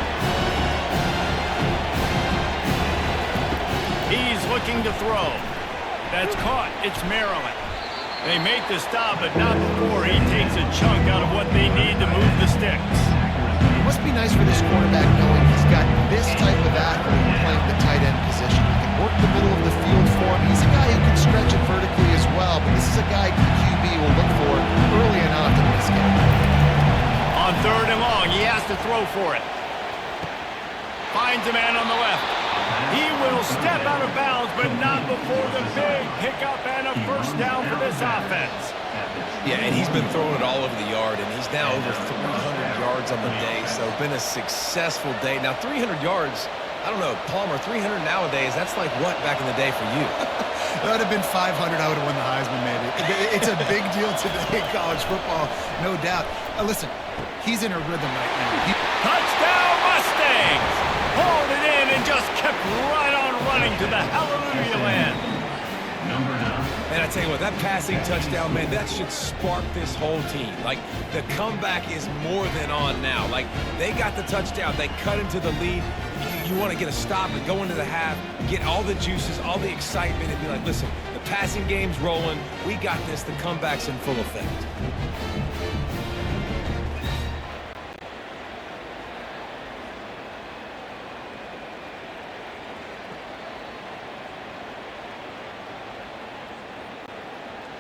He's looking to throw. That's caught. It's Maryland. They make the stop, but not before he takes a chunk out of what they need to move the sticks. It must be nice for this quarterback knowing he's got this type of athlete playing the tight end position. He can work the middle of the field for him. He's a guy who can stretch it vertically as well, but this is a guy QB will look for early enough in this game. On 3rd and long, he has to throw for it. Finds a man on the left. He will step out of bounds, but not before the big pickup and a first down for this offense. Yeah, and he's been throwing it all over the yard, and he's now over 300 yards on the day, so been a successful day. Now, 300 yards, I don't know, Palmer, 300 nowadays, that's like what back in the day for you? That would have been 500. I would have won the Heisman, maybe. It's a big deal today in college football, no doubt. Listen, he's in a rhythm right now. Touchdown, Mustangs! Hauled it in and just kept right on running to the hallelujah land. Number 9. And I tell you what, that passing touchdown, man, that should spark this whole team. Like, the comeback is more than on now. Like, they got the touchdown. They cut into the lead. You want to get a stop and go into the half, get all the juices, all the excitement, and be like, listen, the passing game's rolling. We got this. The comeback's in full effect.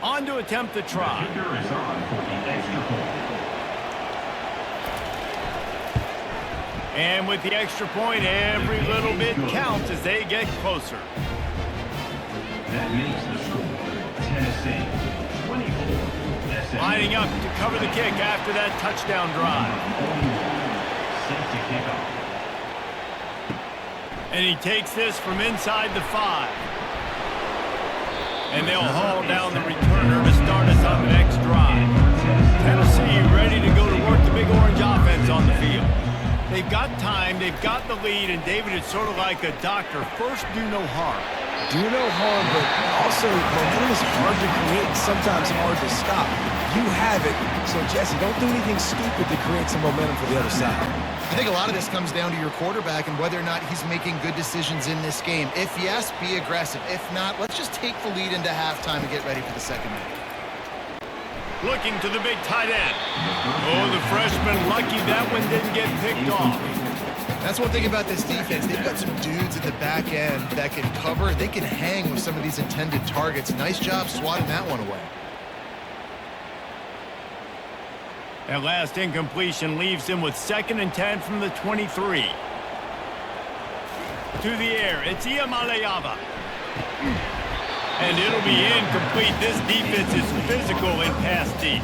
On to attempt the try. Kicker is on for the extra point. And with the extra point, every little bit counts as they get closer. That makes the score Tennessee 24. SMU Lining up to cover the kick after that touchdown drive. set to kick off. And he takes this from inside the 5. And they'll haul down the returner to start us on the next drive. Tennessee ready to go to work the Big Orange offense on the field. They've got time, they've got the lead, and David, it's sort of like a doctor. First, do no harm. Do no harm, but also momentum is hard to create and sometimes hard to stop. You have it, so Jesse, don't do anything stupid to create some momentum for the other side. I think a lot of this comes down to your quarterback and whether or not he's making good decisions in this game. If yes, be aggressive. If not, let's just take the lead into halftime and get ready for the second half. Looking to the big tight end. Oh, the freshman lucky that one didn't get picked off. That's one thing about this defense. They've got some dudes at the back end that can cover. They can hang with some of these intended targets. Nice job swatting that one away. That last incompletion leaves him with 2nd and 10 from the 23. To the air, it's Iamaleava. And it'll be incomplete. This defense is physical in pass deep.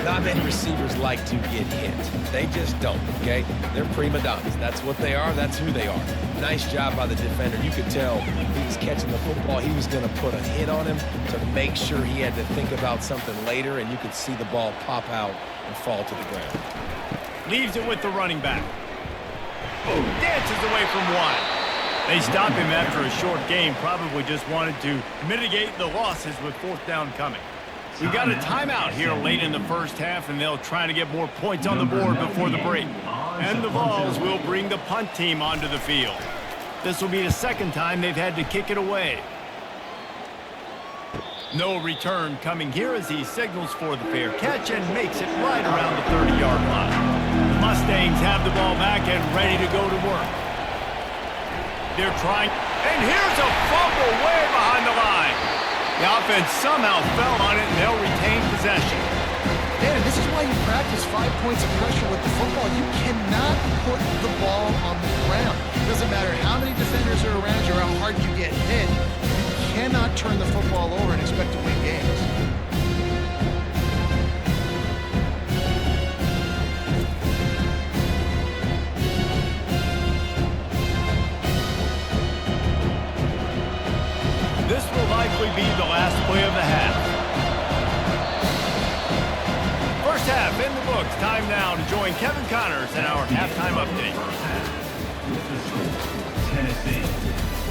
Not many receivers like to get hit. They just don't, okay? They're prima donnas. That's what they are. That's who they are. Nice job by the defender. You could tell he was catching the football. He was going to put a hit on him to make sure he had to think about something later, and you could see the ball pop out and fall to the ground. Leaves it with the running back. Oh, dances away from one. They stop him after a short game. Probably just wanted to mitigate the losses with 4th down coming. We've got a timeout here late in the first half, and they'll try to get more points on the board before the break. And the Vols will bring the punt team onto the field. This will be the 2nd time they've had to kick it away. No return coming here as he signals for the fair catch and makes it right around the 30-yard line. The Mustangs have the ball back and ready to go to work. They're trying, and here's a fumble way behind the line. The offense somehow fell on it, and they'll retain possession. Dan, this is why you practice 5 points of pressure with the football. You cannot put the ball on the ground. It doesn't matter how many defenders are around you or how hard you get hit. You cannot turn the football over and expect to win games. This will likely be the last play of the half. First half in the books. Time now to join Kevin Connors in our halftime update. Tennessee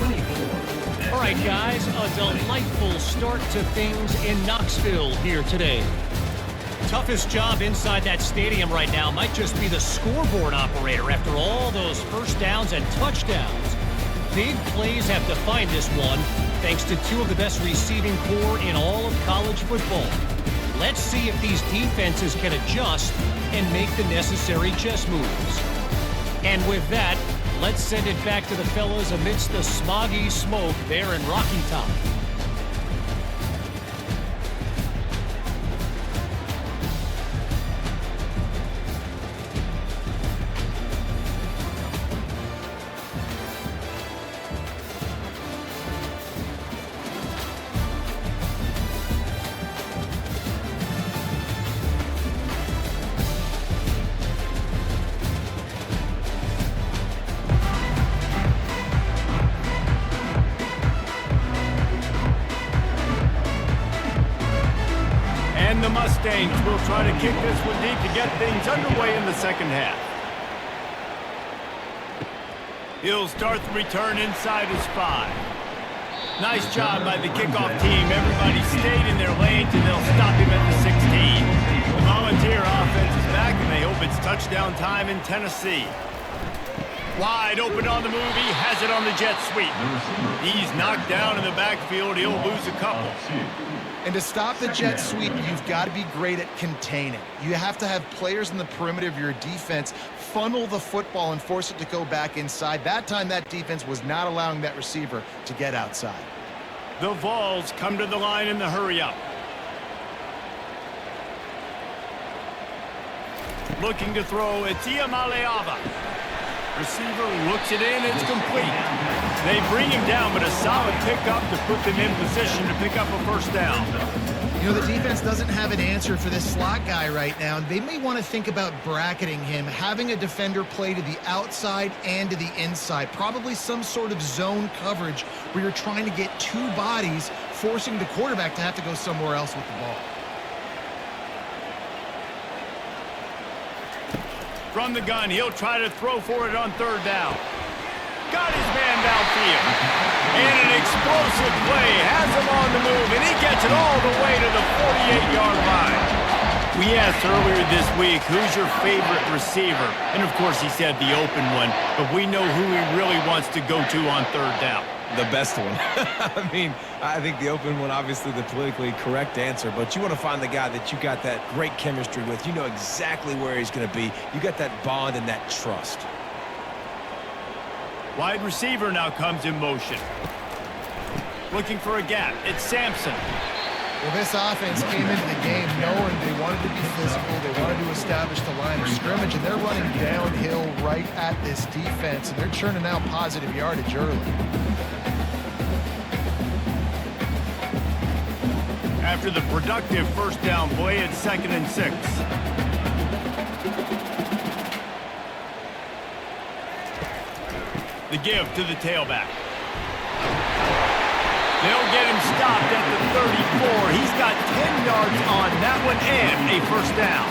24. All right, guys, a delightful start to things in Knoxville here today. Toughest job inside that stadium right now might just be the scoreboard operator after all those first downs and touchdowns. Big plays have defined this one, thanks to two of the best receiving core in all of college football. Let's see if these defenses can adjust and make the necessary chess moves. And with that, let's send it back to the fellas amidst the smoggy smoke there in Rocky Top. And the Mustangs will try to kick this one deep to get things underway in the second half. He'll start the return inside his 5. Nice job by the kickoff team. Everybody stayed in their lanes, and they'll stop him at the 16. The Volunteer offense is back, and they hope it's touchdown time in Tennessee. Wide open on the move. He has it on the jet sweep. He's knocked down in the backfield. He'll lose a couple. And to stop the jet sweep, you've got to be great at containing. You have to have players in the perimeter of your defense funnel the football and force it to go back inside. That time, that defense was not allowing that receiver to get outside. The Vols come to the line in the hurry-up. Looking to throw, it's Iamaleava. Receiver looks it in, it's complete. They bring him down, but a solid pickup to put them in position to pick up a first down. You know, the defense doesn't have an answer for this slot guy right now. They may want to think about bracketing him, having a defender play to the outside and to the inside. Probably some sort of zone coverage where you're trying to get two bodies, forcing the quarterback to have to go somewhere else with the ball. From the gun, he'll try to throw for it on third down. Got his man downfield. And an explosive play has him on the move, and he gets it all the way to the 48-yard line. We asked earlier this week, who's your favorite receiver? And, of course, he said the open one, but we know who he really wants to go to on third down. The best one. I mean, I think the open one, obviously the politically correct answer, but you want to find the guy that you got that great chemistry with. You know exactly where he's going to be. You got that bond and that trust. Wide receiver now comes in motion. Looking for a gap. It's Sampson. Well, this offense came into the game knowing they wanted to be physical, they wanted to establish the line of scrimmage, and they're running downhill right at this defense, and they're churning out positive yardage early. After the productive first down play, it's 2nd and 6. The give to the tailback. They'll get him stopped at the 34. He's got 10 yards on that one and a first down.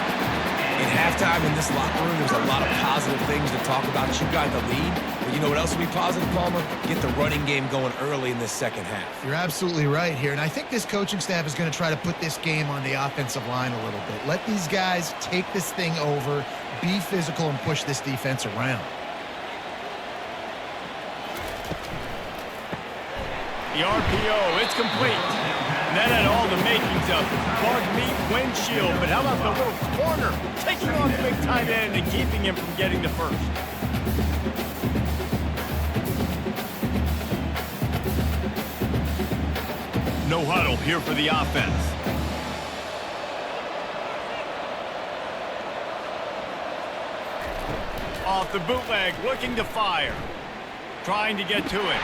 In halftime in this locker room, there's a lot of positive things to talk about. You got the lead, but you know what else will be positive, Palmer? Get the running game going early in this second half. You're absolutely right here, and I think this coaching staff is going to try to put this game on the offensive line a little bit. Let these guys take this thing over, be physical, and push this defense around. The RPO, it's complete. And that had all the makings of bug meat windshield. But how about the little corner taking on the big tight end and keeping him from getting the first? No huddle here for the offense. Off the bootleg, looking to fire. Trying to get to it.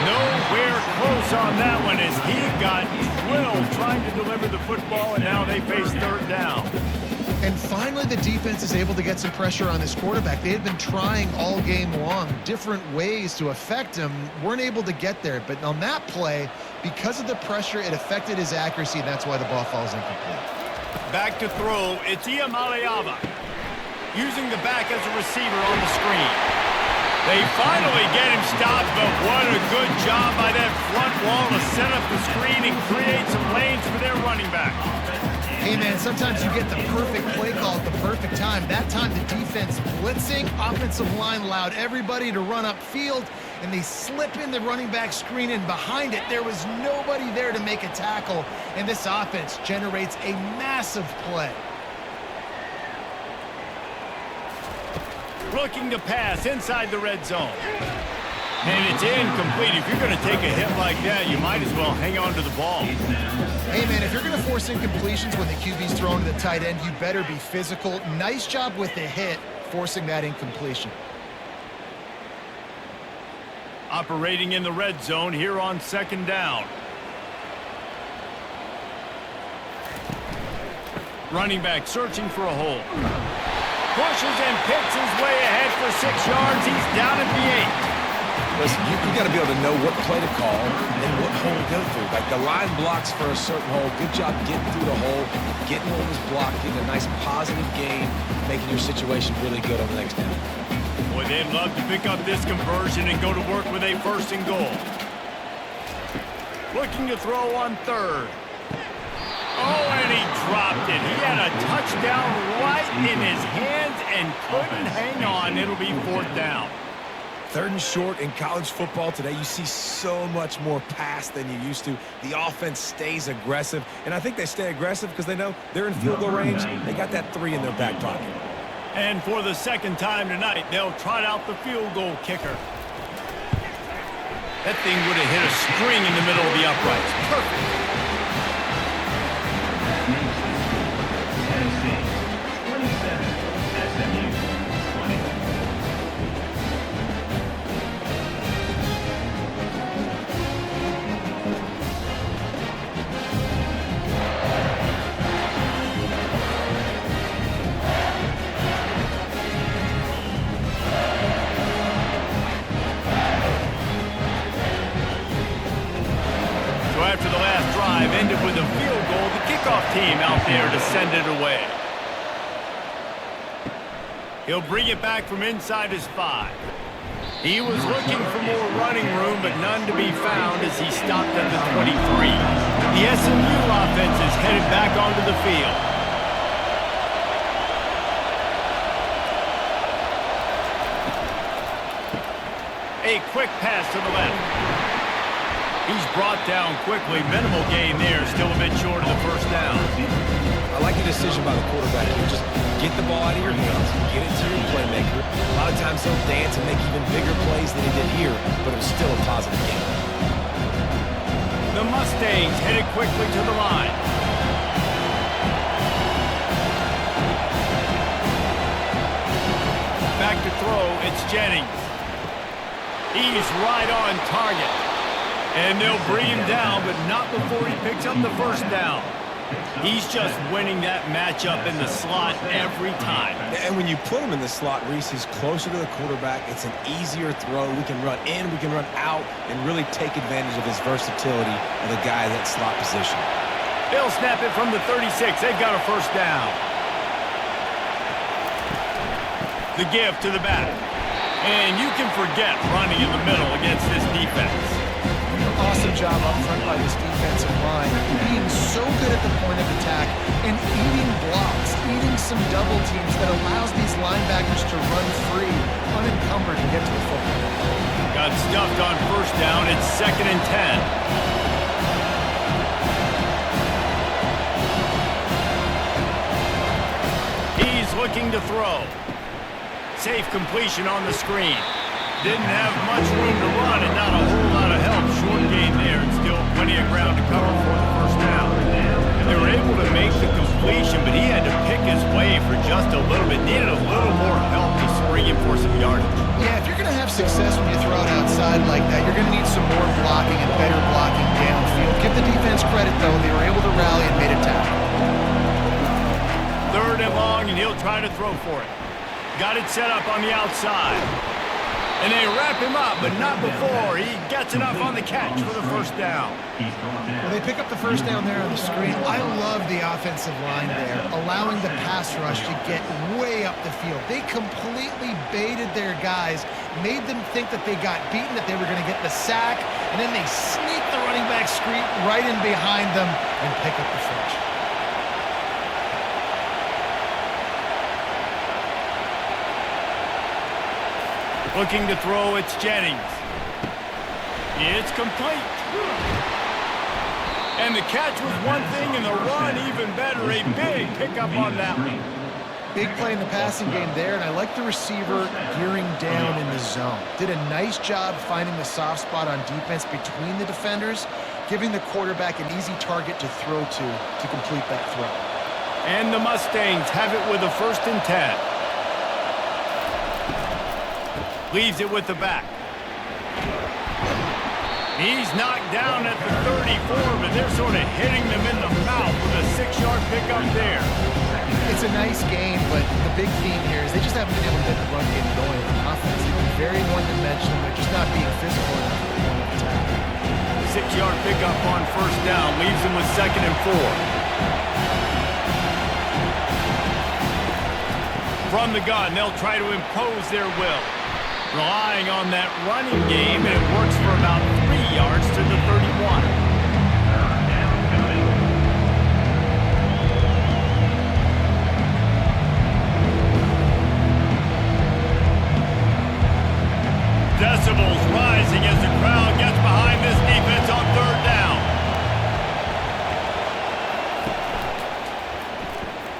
Nowhere close on that one as he got drilled trying to deliver the football, and now they face third down. And finally, the defense is able to get some pressure on this quarterback. They had been trying all game long different ways to affect him, weren't able to get there. But on that play, because of the pressure, it affected his accuracy, and that's why the ball falls incomplete. Back to throw, it's Iamaleava. Using the back as a receiver on the screen. They finally get him stopped, but what a good job by that front wall to set up the screen and create some lanes for their running back. Hey, man, sometimes you get the perfect play call at the perfect time. That time the defense blitzing, offensive line allowed everybody to run upfield, and they slip in the running back screen, and behind it, there was nobody there to make a tackle, and this offense generates a massive play. Looking to pass inside the red zone. And it's incomplete. If you're going to take a hit like that, you might as well hang on to the ball. Hey, man, if you're going to force incompletions when the QB's throwing to the tight end, you better be physical. Nice job with the hit, forcing that incompletion. Operating in the red zone here on second down. Running back searching for a hole. Pushes and picks his way ahead for 6 yards. He's down at the 8. Listen, you got to be able to know what play to call and what hole to go through. Like the line blocks for a certain hole. Good job getting through the hole, getting what was blocked, getting a nice positive gain, making your situation really good on the next down. Boy, they'd love to pick up this conversion and go to work with a 1st and goal. Looking to throw on 3rd. Oh, and he dropped it. He had a touchdown right in his hands and couldn't hang on. It'll be 4th down. 3rd and short in college football today. You see so much more pass than you used to. The offense stays aggressive, and I think they stay aggressive because they know they're in field goal range. They got that 3 in their back pocket. And for the 2nd time tonight, they'll trot out the field goal kicker. That thing would have hit a string in the middle of the uprights. Perfect. Tennessee 27, SMU 20. After the last drive ended with a field goal, the kickoff team out there to send it away. He'll bring it back from inside his 5. He was looking for more running room, but none to be found as he stopped at the 23. The SMU offense is headed back onto the field. A quick pass to the left. He's brought down quickly. Minimal gain there. Still a bit short of the 1st down. I like the decision by the quarterback here. Just get the ball out of your hands, get it to your playmaker. A lot of times he'll dance and make even bigger plays than he did here, but it was still a positive game. The Mustangs headed quickly to the line. Back to throw, it's Jennings. He's right on target. And they'll bring him down, but not before he picks up the 1st down. He's just winning that matchup in the slot every time. And when you put him in the slot, Reese, he's closer to the quarterback. It's an easier throw. We can run in, we can run out, and really take advantage of his versatility of the guy in that slot position. They'll snap it from the 36. They've got a 1st down. The give to the back. And you can forget running in the middle against this defense. Awesome job up front by this defensive line, being so good at the point of attack and eating blocks, eating some double teams that allows these linebackers to run free, unencumbered, and get to the football. Got stuffed on 1st down. It's 2nd and 10. He's looking to throw. Safe completion on the screen. Didn't have much room to run and not a whole lot of help. Short gain there and still plenty of ground to cover for the 1st down. They were able to make the completion, but he had to pick his way for just a little bit. Needed a little more help to spring him for some yardage. Yeah, if you're going to have success when you throw it outside like that, you're going to need some more blocking and better blocking downfield. Give the defense credit, though. They were able to rally and made a tackle. 3rd and long, and he'll try to throw for it. Got it set up on the outside. And they wrap him up, but not before he gets enough on the catch for the 1st down. Well, they pick up the 1st down there on the screen. I love the offensive line there, allowing the pass rush to get way up the field. They completely baited their guys, made them think that they got beaten, that they were going to get the sack, and then they sneak the running back screen right in behind them and pick up the first. Looking to throw, it's Jennings. It's complete. And the catch was one thing, and the run even better. A big pickup on that one. Big play in the passing game there, and I like the receiver gearing down in the zone. Did a nice job finding the soft spot on defense between the defenders, giving the quarterback an easy target to throw to complete that throw. And the Mustangs have it with a 1st and 10. Leaves it with the back. He's knocked down at the 34, but they're sort of hitting them in the mouth with a 6-yard pickup there. It's a nice game, but the big theme here is they just haven't been able to get the run game going with the offense. They've been very one-dimensional. They're just not being physical enough at the point of attack. 6-yard pickup on 1st down, leaves them with 2nd and 4. From the gun, they'll try to impose their will. Relying on that running game, and it works for about 3 yards to the 31. Decibels rising as the crowd gets behind this defense on 3rd down.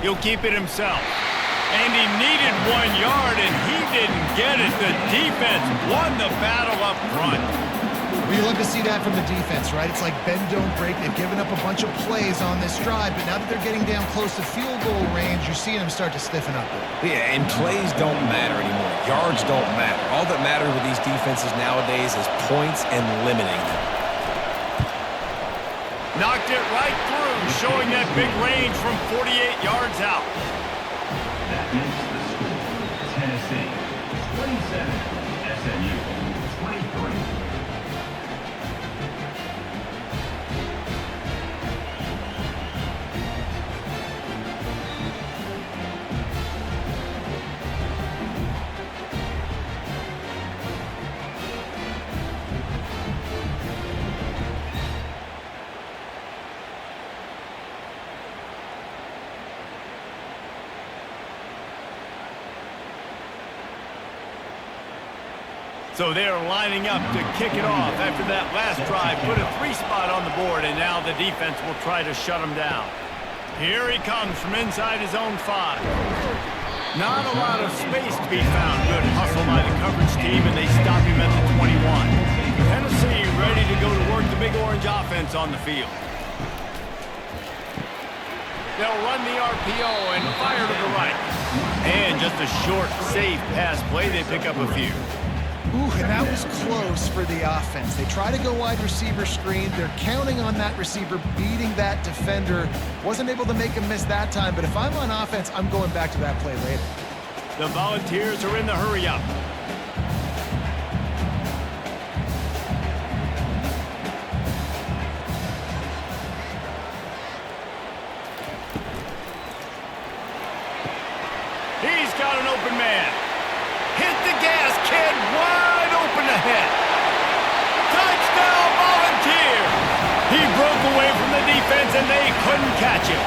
He'll keep it himself. And he needed 1 yard, and he didn't get it. The defense won the battle up front. We love to see that from the defense, right? It's like bend, don't break. They've given up a bunch of plays on this drive, but now that they're getting down close to field goal range, you're seeing them start to stiffen up. Yeah, and plays don't matter anymore. Yards don't matter. All that matters with these defenses nowadays is points and limiting them. Knocked it right through, showing that big range from 48 yards out. That makes the score Tennessee 27, SMU 23. So they're lining up to kick it off after that last drive. Put a 3-spot on the board, and now the defense will try to shut him down. Here he comes from inside his own 5. Not a lot of space to be found. Good hustle by the coverage team, and they stop him at the 21. Tennessee ready to go to work the Big Orange offense on the field. They'll run the RPO and fire to the right. And just a short, safe pass play. They pick up a few. Ooh, and that was close for the offense. They try to go wide receiver screen. They're counting on that receiver beating that defender. Wasn't able to make him miss that time, but if I'm on offense, I'm going back to that play later. The Volunteers are in the hurry-up. He's got an open man. Hit the gas, kid. Wide open ahead. Touchdown, Volunteers. He broke away from the defense, and they couldn't catch him.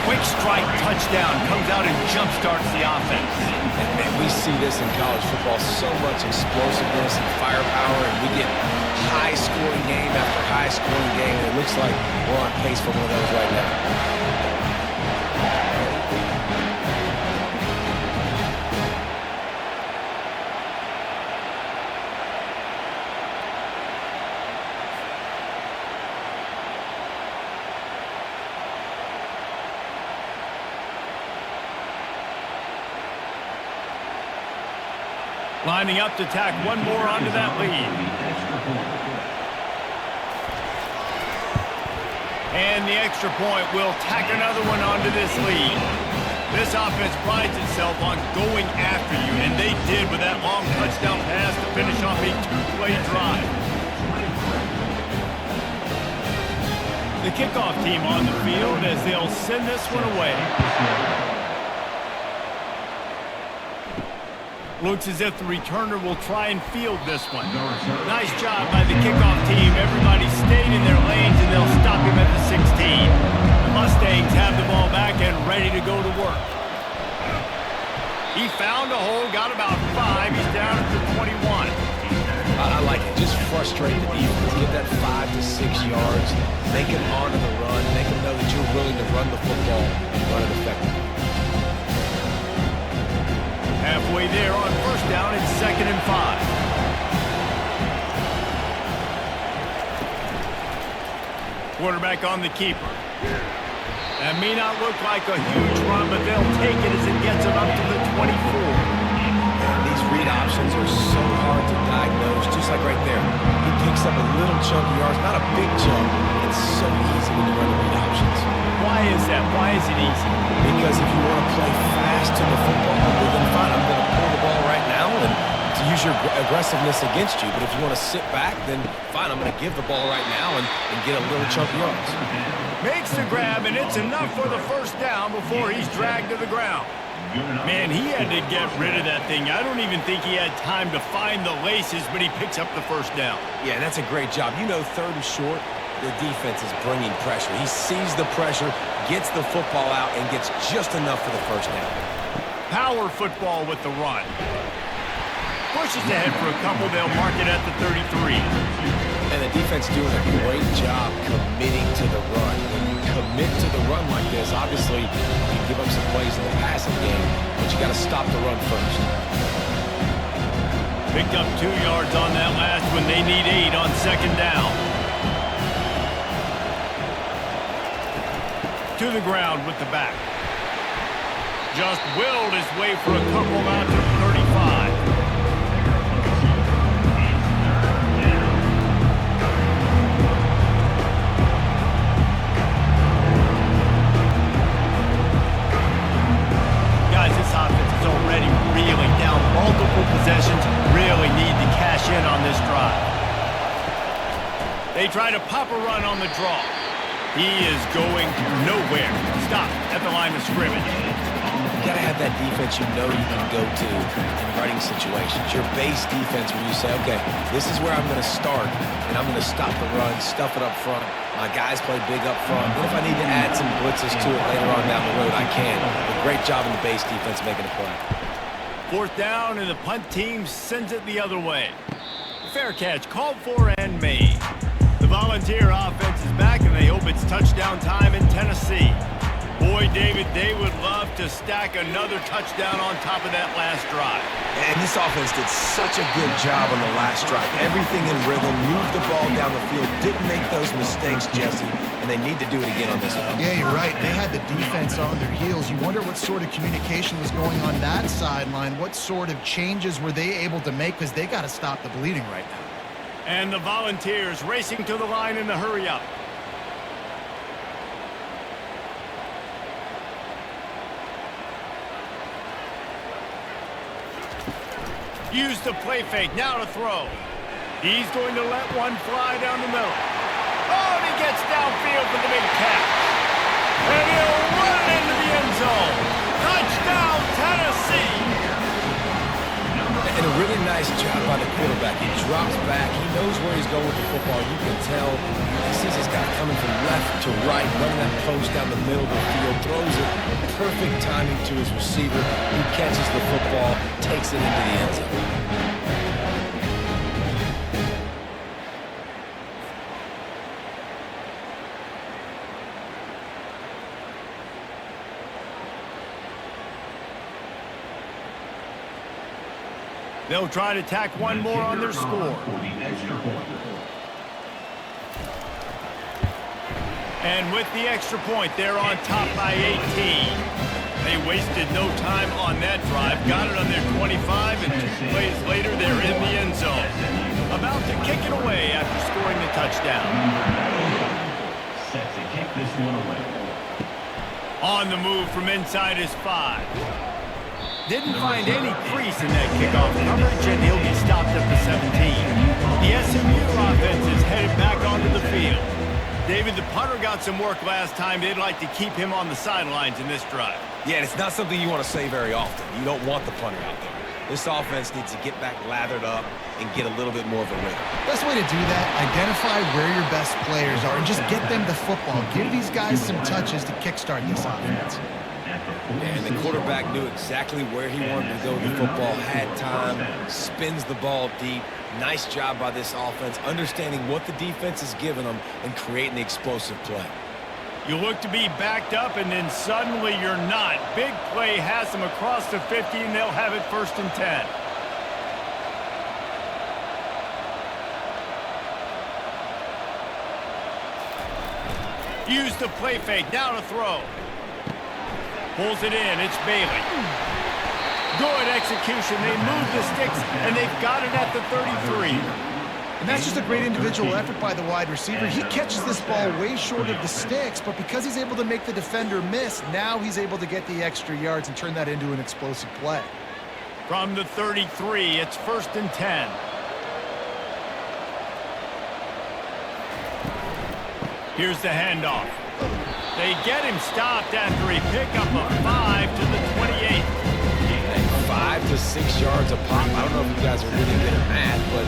Quick strike touchdown comes out and jump-starts the offense. And we see this in college football, so much explosiveness and firepower, and we get high-scoring game after high-scoring game, and it looks like we're on pace for one of those right now. Lining up to tack one more onto that lead. And the extra point will tack another one onto this lead. This offense prides itself on going after you, and they did with that long touchdown pass to finish off a 2-play drive. The kickoff team on the field as they'll send this one away. Looks as if the returner will try and field this one. Nice job by the kickoff team. Everybody stayed in their lanes, and they'll stop him at the 16. The Mustangs have the ball back and ready to go to work. He found a hole, got about 5. He's down at the 21. I like it. Just frustrate the defense. Get that 5 to 6 yards. Make them honor the run. Make them know that you're willing to run the football and run it effectively. Halfway there on first down, it's 2nd and 5. Quarterback on the keeper. That may not look like a huge run, but they'll take it as it gets them up to the 24. And these read options are so hard to diagnose, just like right there. He picks up a little chunk of yards, not a big chunk. It's so easy when you run the read options. Why is that? Why is it easy? Because if you want to play fast to the football, well, then fine, I'm going to pull the ball right now and to use your aggressiveness against you. But if you want to sit back, then fine, I'm going to give the ball right now and get a little chunk of yards. Makes the grab, and it's enough for the first down before he's dragged to the ground. Man, he had to get rid of that thing. I don't even think he had time to find the laces, but he picks up the first down. Yeah, that's a great job. You know, 3rd and short, the defense is bringing pressure. He sees the pressure, gets the football out, and gets just enough for the first down. Power football with the run. Pushes ahead for a couple. They'll mark it at the 33. And the defense doing a great job committing to the run. When you commit to the run like this, obviously you give up some plays in the passing game, but you got to stop the run first. Picked up 2 yards on that last one. They need 8 on 2nd down. To the ground with the back. Just willed his way for a couple out to the 35. Already reeling down multiple possessions, really need to cash in on this drive. They try to pop a run on the draw. He is going nowhere. Stop at the line of scrimmage. You got to have that defense you know you can go to in running situations. Your base defense where you say, okay, this is where I'm going to start, and I'm going to stop the run, stuff it up front. My guys play big up front. Then if I need to add some blitzes to it later on down the road, I can. But great job in the base defense making a play. 4th down, and the punt team sends it the other way. Fair catch called for and made. The Volunteer offense is back, and they hope it's touchdown time in Tennessee. Boy, David, they would love to stack another touchdown on top of that last drive. And this offense did such a good job on the last drive. Everything in rhythm, moved the ball down the field, didn't make those mistakes, Jesse, and they need to do it again on this one. Yeah, you're right. They had the defense on their heels. You wonder what sort of communication was going on that sideline. What sort of changes were they able to make? Because they got to stop the bleeding right now. And the Volunteers racing to the line in the hurry-up. Use the play fake, now to throw. He's going to let one fly down the middle. Oh, and he gets downfield for the big catch. And he'll run it into the end zone. Touchdown, Tennessee! And a really nice job by the quarterback. He drops back. He knows where he's going with the football. You can tell he sees this guy coming from left to right, running that post down the middle of the field, throws it. Perfect timing to his receiver. He catches the football, takes it into the end zone. They'll try to tack one more on their score. And with the extra point, they're on top by 18. They wasted no time on that drive. Got it on their 25, and 2 plays later, they're in the end zone. About to kick it away after scoring the touchdown. Set to kick this one away. On the move from inside his 5. Didn't find any crease in that kickoff coverage, and he'll be stopped at the 17. The SMU offense is headed back onto the field. David, the punter got some work last time. They'd like to keep him on the sidelines in this drive. Yeah, and it's not something you want to say very often. You don't want the punter out there. This offense needs to get back lathered up and get a little bit more of a rhythm. Best way to do that, identify where your best players are and just get them the football. Give these guys some touches to kickstart this offense. And the quarterback knew exactly where he wanted to go with the football, had time, spins the ball deep. Nice job by this offense, understanding what the defense is giving them and creating the explosive play. You look to be backed up, and then suddenly you're not. Big play has them across the 50, and they'll have it 1st and 10. Use the play fake, now to throw. Pulls it in, it's Bailey. Good execution, they move the sticks, and they've got it at the 33. And that's just a great individual effort by the wide receiver. He catches this ball way short of the sticks, but because he's able to make the defender miss, now he's able to get the extra yards and turn that into an explosive play. From the 33, it's 1st and 10. Here's the handoff. They get him stopped after he picked up a 5 to the 28. 5 to 6 yards a pop. I don't know if you guys are really good at math, but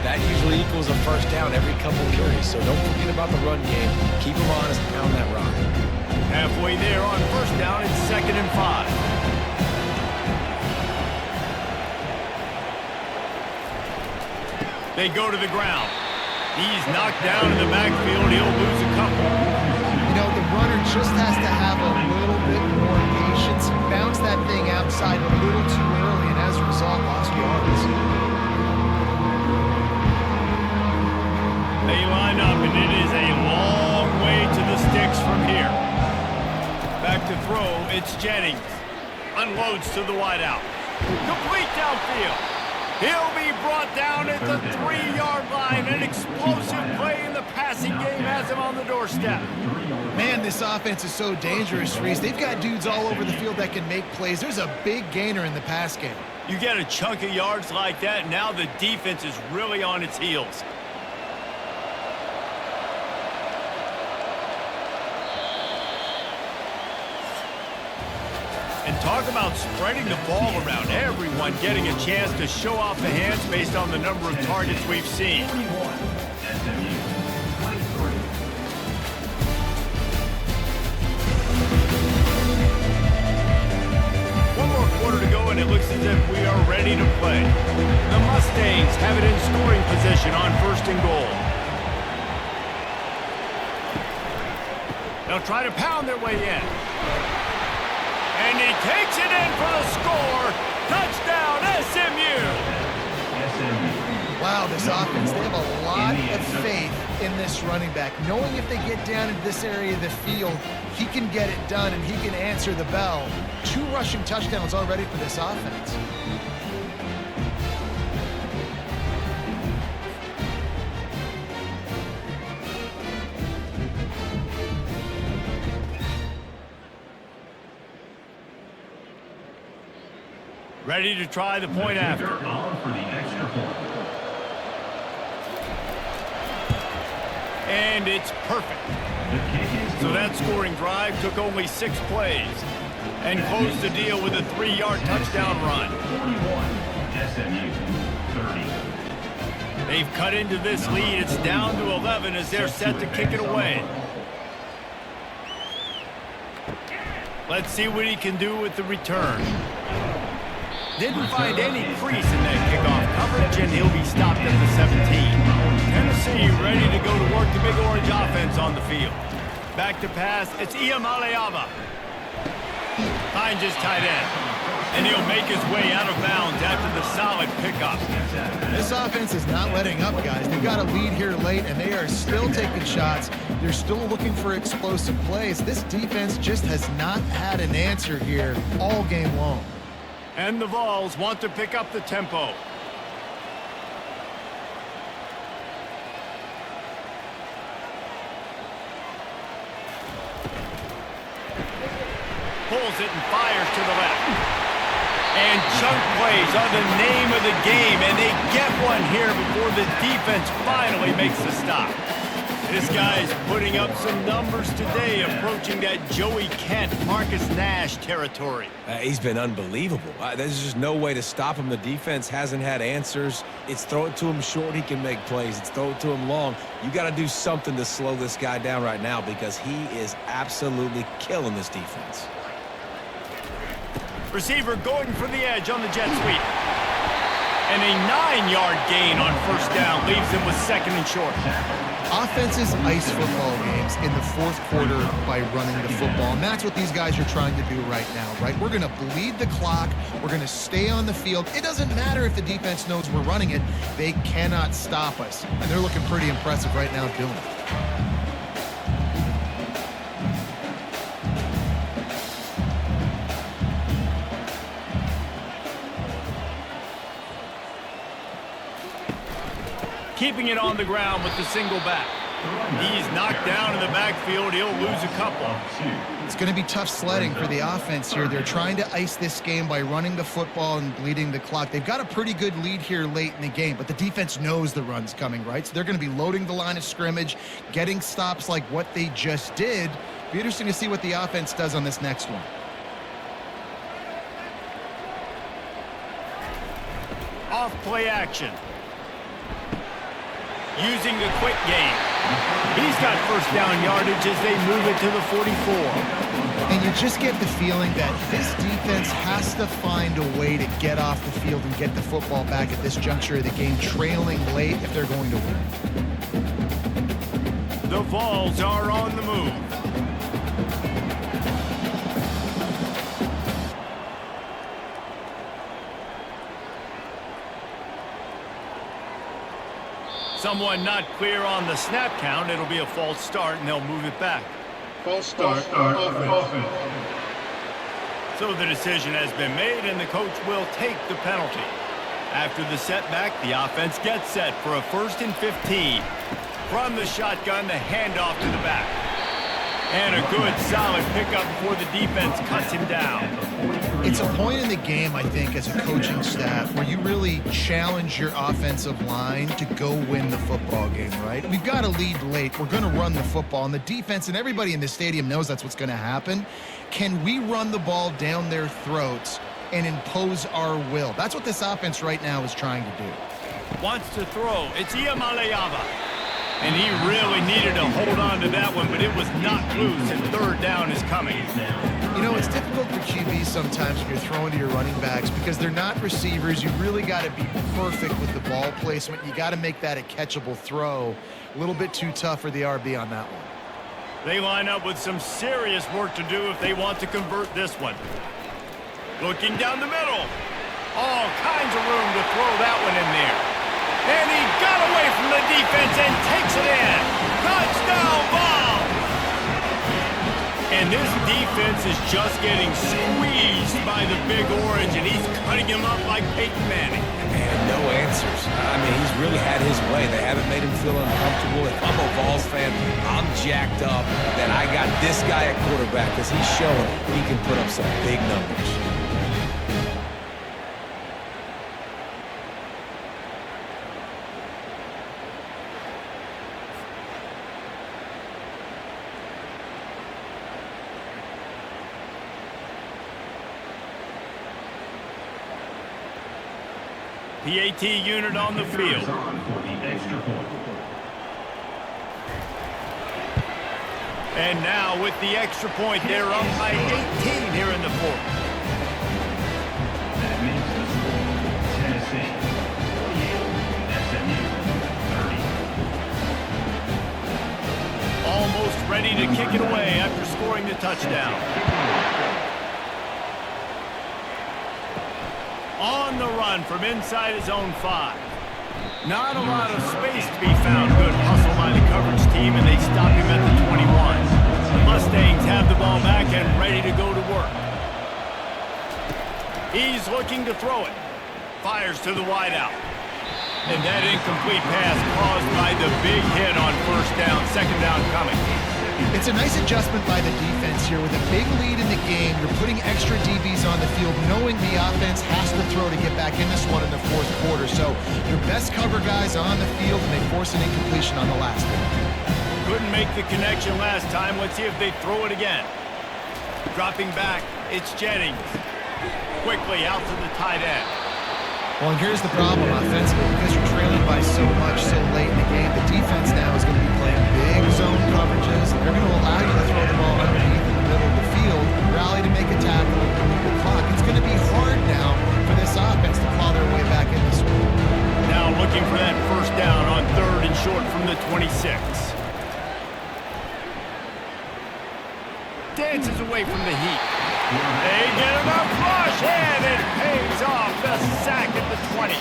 that usually equals a 1st down every couple carries. So don't forget about the run game. Keep them honest, pound that rock. Halfway there on 1st down, it's 2nd and 5. They go to the ground. He's knocked down in the backfield. He'll lose a couple. You know, the runner just has to have a little bit more patience. He bounced that thing outside a little too early, and as a result, lost yards. They line up, and it is a long way to the sticks from here. Back to throw, it's Jennings. Unloads to the wideout. Complete downfield. He'll be brought down at the 3-yard line. An explosive play in the passing game has him on the doorstep. Man, this offense is so dangerous, Reese. They've got dudes all over the field that can make plays. There's a big gainer in the pass game. You get a chunk of yards like that, now the defense is really on its heels. And talk about spreading the ball around. Everyone getting a chance to show off the hands based on the number of targets we've seen. One more quarter to go, and it looks as if we are ready to play. The Mustangs have it in scoring position on 1st and goal. They'll try to pound their way in. And he takes it in for the score. Touchdown, SMU. Wow, this offense, they have a lot of faith in this running back. Knowing if they get down into this area of the field, he can get it done and he can answer the bell. 2 rushing touchdowns already for this offense. Ready to try the point after. And it's perfect. So that scoring drive took only 6 plays and closed the deal with a 3-yard touchdown run. They've cut into this lead. It's down to 11 as they're set to kick it away. Let's see what he can do with the return. Didn't find any crease in that kickoff coverage, and he'll be stopped at the 17. Tennessee ready to go to work the Big Orange offense on the field. Back to pass, it's Iamaleava. Finds his tight end, and he'll make his way out of bounds after the solid pickup. This offense is not letting up, guys. They've got a lead here late, and they are still taking shots. They're still looking for explosive plays. This defense just has not had an answer here all game long. And the Vols want to pick up the tempo. Pulls it and fires to the left. And chunk plays are the name of the game, and they get one here before the defense finally makes the stop. This guy's putting up some numbers today, approaching that Joey Kent, Marcus Nash territory. He's been unbelievable. There's just no way to stop him. The defense hasn't had answers. It's throw it to him short, he can make plays. It's throw it to him long. You got to do something to slow this guy down right now because he is absolutely killing this defense. Receiver going for the edge on the jet sweep. And a 9-yard gain on first down leaves him with second and short. Offenses ice football games in the fourth quarter by running the football, and that's what these guys are trying to do right now, right? We're going to bleed the clock. We're going to stay on the field. It doesn't matter if the defense knows we're running it. They cannot stop us, and they're looking pretty impressive right now doing it. Keeping it on the ground with the single back. He's knocked down in the backfield. He'll lose a couple. It's going to be tough sledding for the offense here. They're trying to ice this game by running the football and bleeding the clock. They've got a pretty good lead here late in the game, but the defense knows the run's coming, right? So they're going to be loading the line of scrimmage, getting stops like what they just did. Be interesting to see what the offense does on this next one. Off play action. Using the quick game. He's got first down yardage as they move it to the 44. And you just get the feeling that this defense has to find a way to get off the field and get the football back at this juncture of the game, trailing late if they're going to win. The Vols are on the move. Someone not clear on the snap count. It'll be a false start, and they'll move it back. False start. Offense. So the decision has been made, and the coach will take the penalty. After the setback, the offense gets set for a 1st and 15. From the shotgun, the handoff to the back. And a good, solid pickup before the defense cuts him down. It's a point in the game, I think, as a coaching staff where you really challenge your offensive line to go win the football game, right? We've got to lead late. We're going to run the football, and the defense and everybody in the stadium knows that's what's going to happen. Can we run the ball down their throats and impose our will? That's what this offense right now is trying to do. Wants to throw. It's Iamaleava. And he really needed to hold on to that one, but it was knocked loose, and third down is coming. You know, it's difficult for QBs sometimes when you're throwing to your running backs because they're not receivers. You really got to be perfect with the ball placement. You got to make that a catchable throw. A little bit too tough for the RB on that one. They line up with some serious work to do if they want to convert this one. Looking down the middle. All kinds of room to throw that one in there. And he got away from the defense and takes it in. Touchdown ball! And this defense is just getting squeezed by the Big Orange, and he's cutting him up like Peyton Manning. Man, no answers. I mean, he's really had his way. They haven't made him feel uncomfortable. If I'm a Vols fan, I'm jacked up that I got this guy at quarterback because he's showing he can put up some big numbers. PAT unit on the field. And now with the extra point, they're up by 18 here in the fourth. That makes the score Tennessee 48, SMU 30. Almost ready to kick it away after scoring the touchdown. On the run from inside his own 5. Not a lot of space to be found. Good hustle by the coverage team, and they stop him at the 21. The Mustangs have the ball back and ready to go to work. He's looking to throw it. Fires to the wideout. And that incomplete pass caused by the big hit on first down. Second down coming. It's a nice adjustment by the defense here. With a big lead in the game, you're putting extra DBs on the field, knowing the offense has to throw to get back in this one in the fourth quarter. So your best cover guys on the field, and they force an incompletion on the last one. Couldn't make the connection last time. Let's see if they throw it again. Dropping back, it's Jennings. Quickly out to the tight end. Well, and here's the problem offensively. Because you're trailing by so much so late in the game, the defense now is going to be playing big zone coverages. They're going to allow you to throw the ball underneath in the middle of the field. rally to make a tackle, the clock. It's going to be hard now for this offense to claw their way back in this one. Now looking for that first down on 3rd and short from the 26. Dances away from the heat. They get enough rush, and it pays off the sack at the 20.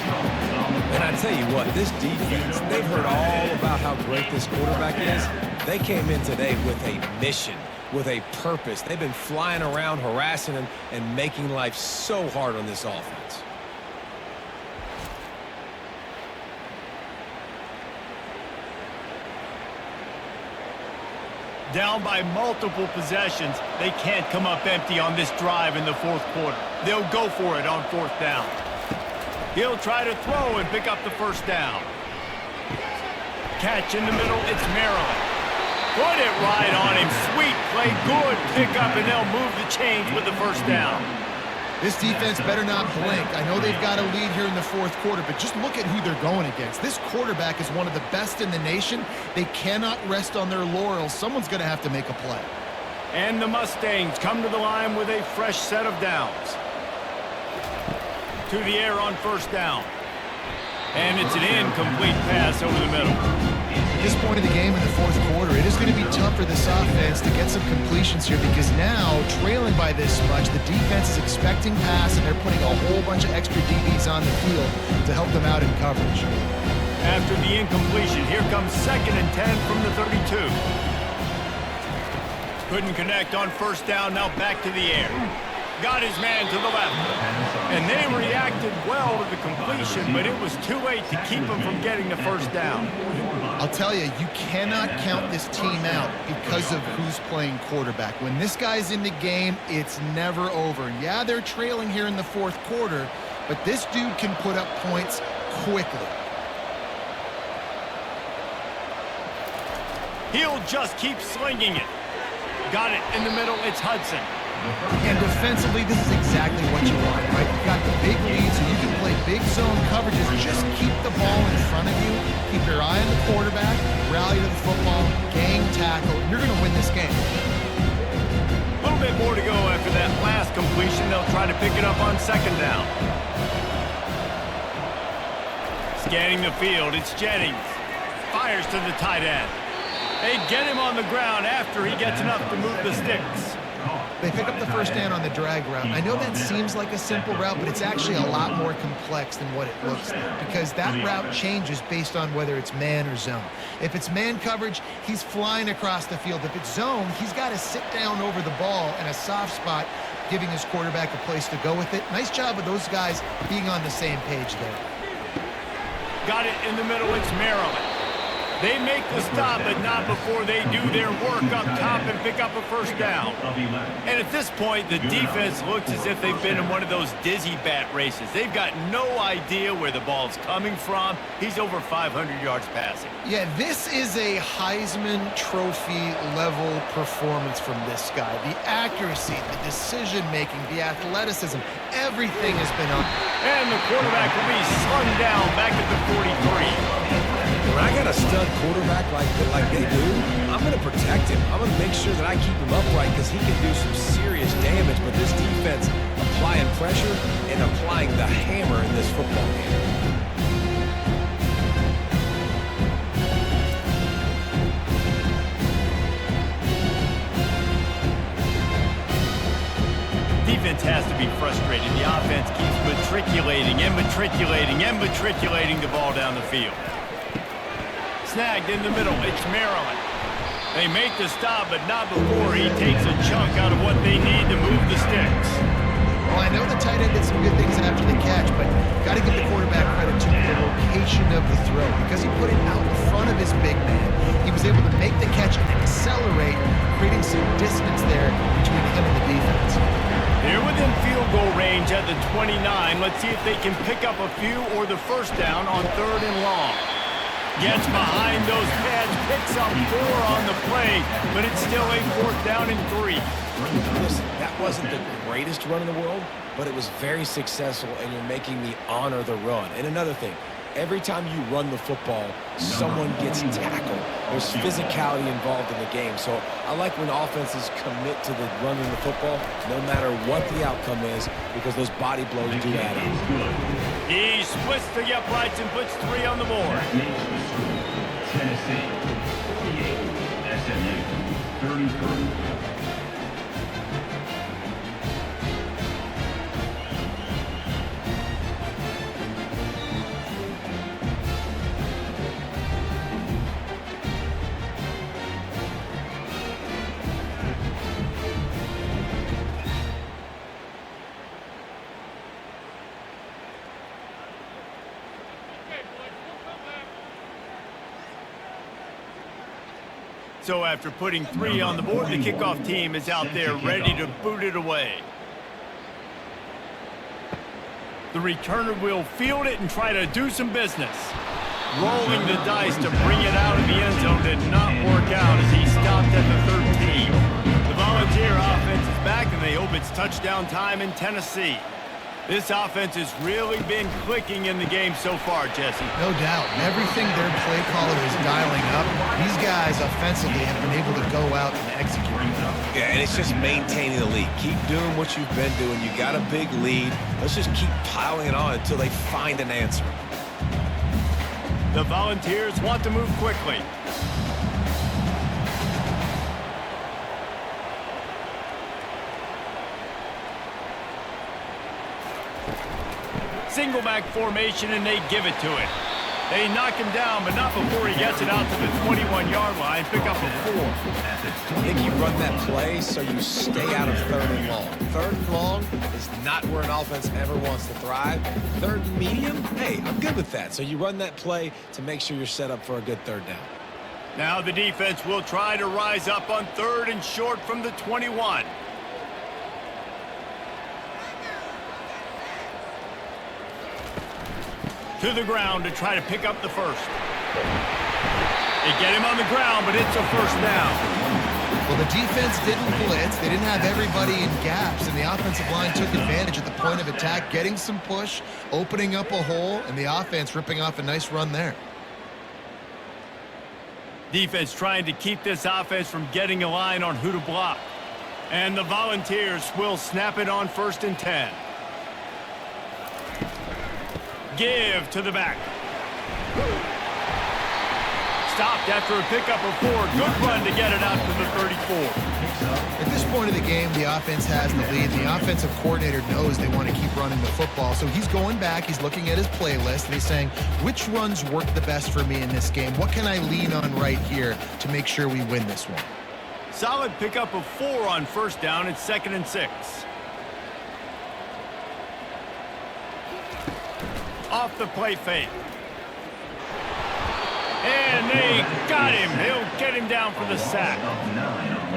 And I tell you what, this defense, they've heard all about how great this quarterback is. They came in today with a mission, with a purpose. They've been flying around, harassing him, and making life so hard on this offense. Down by multiple possessions, they can't come up empty on this drive in the 4th quarter. They'll go for it on 4th down. He'll try to throw and pick up the first down. Catch in the middle, it's Maryland. Put it right on him. Sweet play, good pickup, and they'll move the chains with the first down. This defense better not blink. I know they've got a lead here in the 4th quarter, but just look at who they're going against. This quarterback is one of the best in the nation. They cannot rest on their laurels. Someone's going to have to make a play. And the Mustangs come to the line with a fresh set of downs. To the air on first down. And it's an incomplete pass over the middle. At this point of the game in the 4th quarter, it is going to be tough for this offense to get some completions here because now, trailing by this much, the defense is expecting pass, and they're putting a whole bunch of extra DBs on the field to help them out in coverage. After the incompletion, here comes 2nd and 10 from the 32. Couldn't connect on first down, now back to the air. Got his man to the left. And they reacted well to the completion, but it was too late to keep him from getting the first down. I'll tell you, you cannot count this team out because of who's playing quarterback. When this guy's in the game, it's never over. Yeah, they're trailing here in the 4th quarter, but this dude can put up points quickly. He'll just keep slinging it. Got it in the middle, it's Hudson. And defensively, this is exactly what you want, right? You've got the big lead, so you can play big zone coverages. Just keep the ball in front of you. Keep your eye on the quarterback. Rally to the football. Gang tackle. You're going to win this game. A little bit more to go after that last completion. They'll try to pick it up on 2nd down. Scanning the field, it's Jennings. Fires to the tight end. They get him on the ground after he gets enough to move the sticks. They pick up the first down on the drag route. I know that seems like a simple route, but it's actually a lot more complex than what it looks like because that route changes based on whether it's man or zone. If it's man coverage, he's flying across the field. If it's zone, he's got to sit down over the ball in a soft spot, giving his quarterback a place to go with it. Nice job of those guys being on the same page there. Got it in the middle, it's Maryland. They make the stop, but not before they do their work up top and pick up a first down. And at this point, the defense looks as if they've been in one of those dizzy bat races. They've got no idea where the ball's coming from. He's over 500 yards passing. Yeah, this is a Heisman Trophy level performance from this guy. The accuracy, the decision-making, the athleticism, everything has been on. And the quarterback will be slung down back at the 43. When I got a stud quarterback like they do, I'm going to protect him. I'm going to make sure that I keep him upright because he can do some serious damage. But this defense applying pressure and applying the hammer in this football game. Defense has to be frustrated. The offense keeps matriculating and matriculating and matriculating the ball down the field. Snagged in the middle, it's Maryland. They make the stop, but not before he takes a chunk out of what they need to move the sticks. Well, I know the tight end did some good things after the catch, but got to give the quarterback credit to the location of the throw because he put it out in front of his big man. He was able to make the catch and accelerate, creating some distance there between him and the defense. They're within field goal range at the 29. Let's see if they can pick up a few or the first down on 3rd and long. Gets behind those pads, picks up 4 on the play, but it's still a 4th down and 3. Listen, that wasn't the greatest run in the world, but it was very successful, and you're making me honor the run. And another thing, Every time you run the football, someone gets tackled. There's physicality involved in the game. So I like when offenses commit to the running the football, no matter what the outcome is, because those body blows do add up. He splits the uprights and puts 3 on the board. That makes the score Tennessee 48, SMU 33. So after putting 3 on the board, the kickoff team is out there ready to boot it away. The returner will field it and try to do some business. Rolling the dice to bring it out of the end zone did not work out as he stopped at the 13. The Volunteer offense is back, and they hope it's touchdown time in Tennessee. This offense has really been clicking in the game so far, Jesse. No doubt. And everything their play caller is dialing up, these guys offensively have been able to go out and execute. Yeah, and it's just maintaining the lead. Keep doing what you've been doing. You got a big lead. Let's just keep piling it on until they find an answer. The Volunteers want to move quickly. Single back formation, and they give it to it. They knock him down, but not before he gets it out to the 21-yard line. Pick up a 4. I think you run that play so you stay out of 3rd and long. 3rd and long is not where an offense ever wants to thrive. 3rd and medium, hey, I'm good with that. So you run that play to make sure you're set up for a good 3rd down. Now the defense will try to rise up on 3rd and short from the 21. To the ground to try to pick up the first. They get him on the ground, but it's a first down. Well, the defense didn't blitz. They didn't have everybody in gaps, and the offensive line took advantage at the point of attack, getting some push, opening up a hole, and the offense ripping off a nice run there. Defense trying to keep this offense from getting a line on who to block. And the Volunteers will snap it on 1st and 10. Give to the back. Stopped after a pickup of 4. Good run to get it out to the 34. At this point of the game, the offense has the lead. The offensive coordinator knows they want to keep running the football. So he's going back. He's looking at his playlist, and he's saying, which runs work the best for me in this game? What can I lean on right here to make sure we win this one? Solid pickup of 4 on 1st down. It's 2nd and 6. Off the play fake. And they got him. He'll get him down for the sack.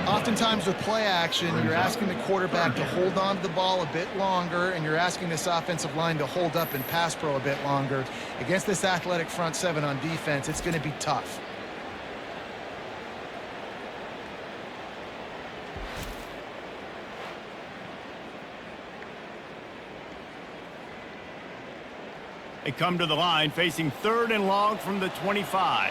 Oftentimes with play action, you're asking the quarterback to hold on to the ball a bit longer, and you're asking this offensive line to hold up and pass pro a bit longer. Against this athletic front 7 on defense, it's going to be tough. They come to the line facing 3rd and long from the 25.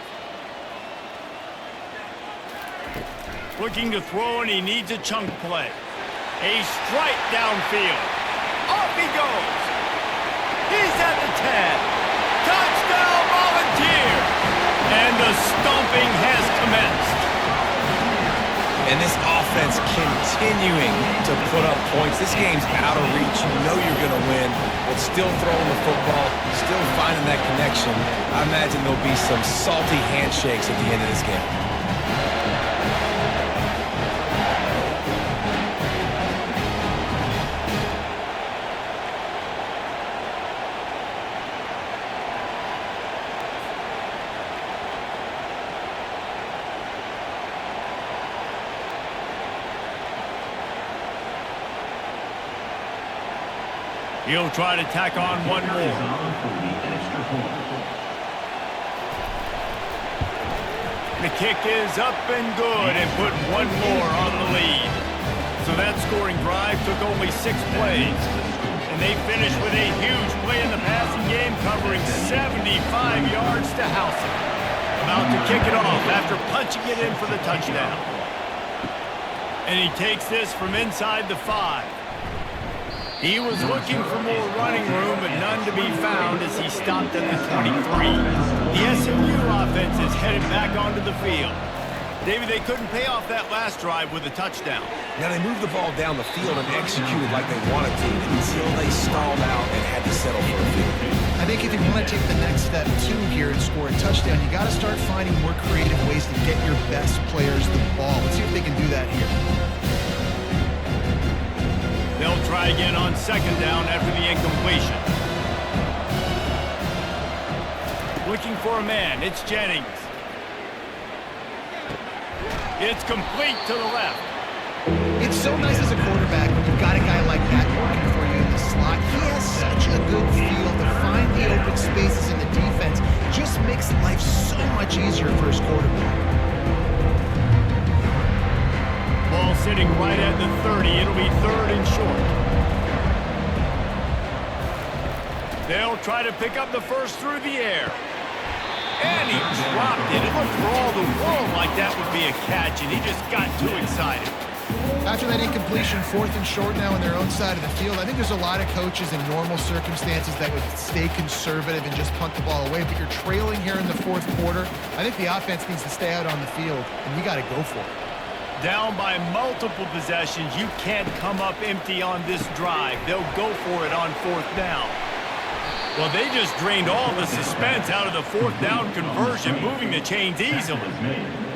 Looking to throw, and he needs a chunk play. A strike downfield. Off he goes. He's at the 10. Touchdown Volunteer. And the stomping has commenced. And this offense continuing to put up points. This game's out of reach. You know you're going to win, but still throwing the football, still finding that connection. I imagine there'll be some salty handshakes at the end of this game. He'll try to tack on one more. The kick is up and good, and put one more on the lead. So that scoring drive took only 6 plays. And And they finish with a huge play in the passing game, covering 75 yards to house it. About to kick it off after punching it in for the touchdown. And he takes this from inside the 5. He was looking for more running room, but none to be found as he stopped at the 23. The SMU offense is headed back onto the field. David, they couldn't pay off that last drive with a touchdown. Now, they moved the ball down the field and executed like they wanted to until they stalled out and had to settle for a field goal. I think if you want to take the next step, too, here and score a touchdown, you got to start finding more creative ways to get your best players the ball. Let's see if they can do that here. They'll try again on second down after the incompletion. Looking for a man, it's Jennings. It's complete to the left. It's so nice as a quarterback when you've got a guy like that working for you in the slot. He has such a good feel to find the open spaces in the defense. Just makes life so much easier for his quarterback. Ball sitting right at the 30. It'll be third and short. They'll try to pick up the first through the air. And he dropped it. It looked for all the world like that would be a catch, and he just got too excited. After that incompletion, fourth and short now on their own side of the field, I think there's a lot of coaches in normal circumstances that would stay conservative and just punt the ball away, but you're trailing here in the fourth quarter. I think the offense needs to stay out on the field, and you got to go for it. Down by multiple possessions, you can't come up empty on this drive. They'll go for it on fourth down. Well, they just drained all the suspense out of the fourth down conversion, moving the chains easily.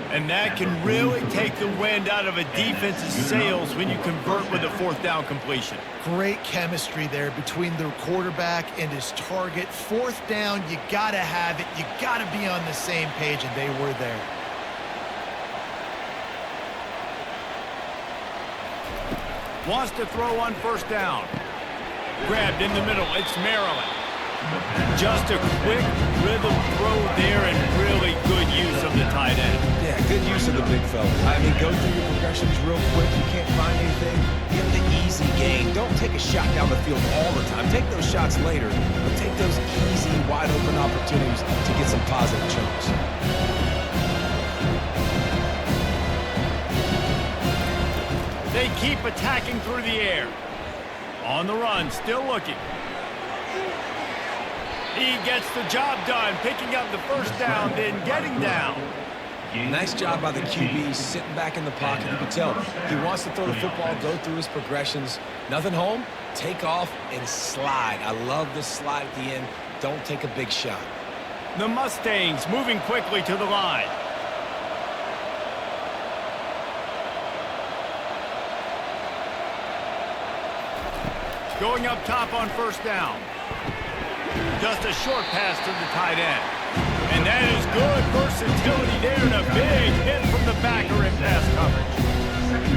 And that can really take the wind out of a defense's sails when you convert with a fourth down completion. Great chemistry there between the quarterback and his target. Fourth down, you got to have it. You got to be on the same page, and they were there. Wants to throw on first down. Grabbed in the middle. It's Maryland. Just a quick rhythm throw there and really good use of the tight end. Yeah, good use of the big fella. I mean, go through your progressions real quick. You can't find anything. Get the easy gain. Don't take a shot down the field all the time. Take those shots later, but take those easy, wide-open opportunities to get some positive chunks. They keep attacking through the air. On the run, still looking. He gets the job done, picking up the first down, then getting down. Nice job by the QB, sitting back in the pocket. You can tell he wants to throw the football, go through his progressions. Nothing home, take off and slide. I love the slide at the end. Don't take a big shot. The Mustangs moving quickly to the line. Going up top on first down. Just a short pass to the tight end. And that is good versatility there and a big hit from the backer in pass coverage.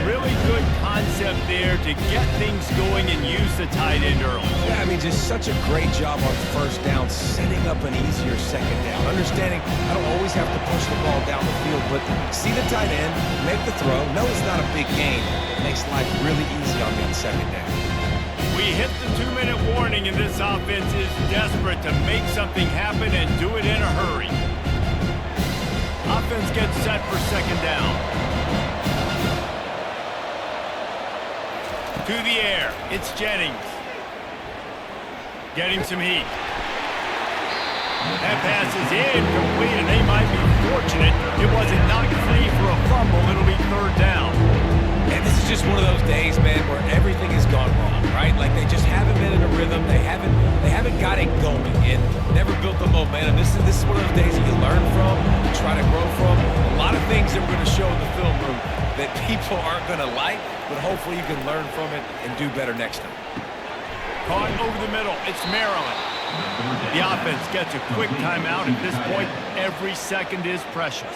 Really good concept there to get things going and use the tight end early. Yeah, I mean, just such a great job on first down, setting up an easier second down. Understanding I don't always have to push the ball down the field, but see the tight end, make the throw. No, it's not a big gain. It makes life really easy on that second down. We hit the 2-minute warning, and this offense is desperate to make something happen and do it in a hurry. Offense gets set for second down. To the air, it's Jennings. Getting some heat. That pass is incomplete, and they might be fortunate it wasn't knocked free for a fumble. It'll be third down. And this is just one of those days, man, where everything has gone wrong, right? Like they just haven't been in a rhythm. They haven't got it going and never built the momentum. This is one of those days that you learn from, you try to grow from. A lot of things that we're going to show in the film room that people aren't going to like, but hopefully you can learn from it and do better next time. Caught over the middle. It's Maryland. The offense gets a quick timeout. At this point, every second is precious.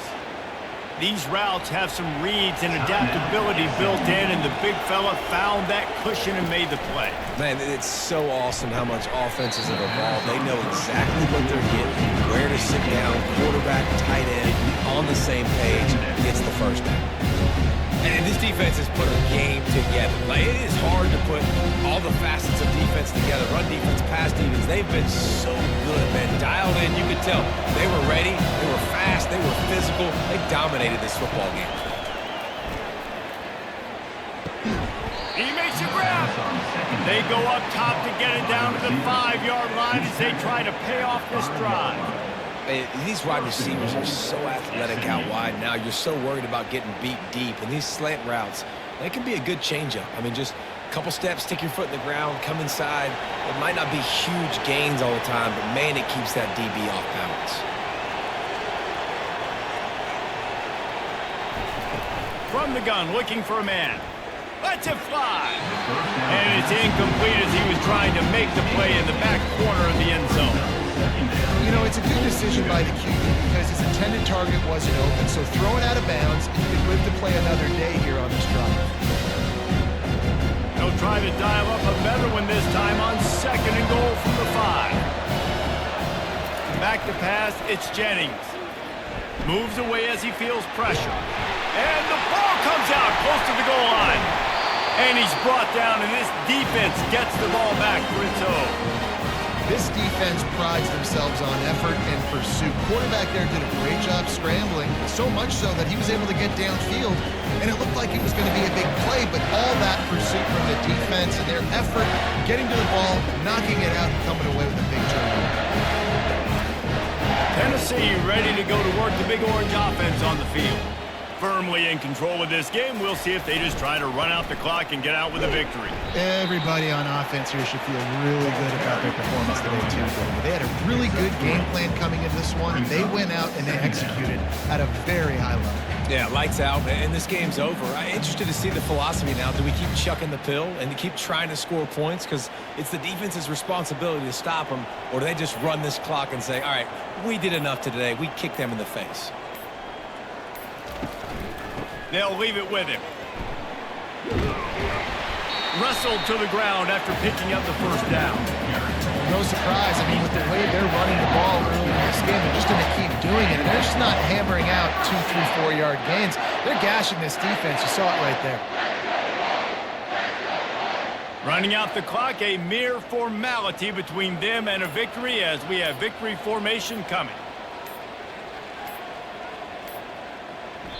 These routes have some reads and adaptability built in, and the big fella found that cushion and made the play. Man, it's so awesome how much offenses have evolved. They know exactly what they're getting, where to sit down, quarterback, tight end, on the same page, gets the first down. And this defense has put a game together. Like, it is hard to put all the facets of defense together. Run defense, pass defense. They've been so good, man. Dialed in, you could tell. They were ready. They were fast. They were physical. They dominated this football game. He makes a grab. They go up top to get it down to the 5-yard line as they try to pay off this drive. These wide receivers are so athletic out wide now. You're so worried about getting beat deep. And these slant routes, they can be a good changeup. I mean, just a couple steps, stick your foot in the ground, come inside. It might not be huge gains all the time, but, man, it keeps that DB off balance. From the gun, looking for a man. Lets it fly. And it's incomplete as he was trying to make the play in the back corner of the end zone. You know, it's a good decision by the QB because his intended target wasn't open, so throw it out of bounds, and you can live to play another day here on this drive. They'll try to dial up a better one this time on 2nd and goal from the 5. Back to pass, it's Jennings. Moves away as he feels pressure. And the ball comes out close to the goal line. And he's brought down, and this defense gets the ball back for its own. This defense prides themselves on effort and pursuit. Quarterback there did a great job scrambling, so much so that he was able to get downfield, and it looked like it was going to be a big play, but all that pursuit from the defense and their effort, getting to the ball, knocking it out, and coming away with a big turnover. Tennessee ready to go to work the Big Orange offense on the field. Firmly in control of this game. We'll see if they just try to run out the clock and get out with a victory. Everybody on offense here should feel really good about their performance today, too. They had a really good game plan coming into this one, and they went out and they executed at a very high level. Yeah, lights out, and this game's over. I'm interested to see the philosophy now. Do we keep chucking the pill and keep trying to score points because it's the defense's responsibility to stop them, or do they just run this clock and say, all right, we did enough today. We kicked them in the face. They'll leave it with him. Wrestled to the ground after picking up the first down. No surprise. I mean, with the way they're running the ball early in this game, they're just going to keep doing it. And they're just not hammering out 2, 3, 4-yard gains. They're gashing this defense. You saw it right there. Running out the clock, a mere formality between them and a victory as we have victory formation coming.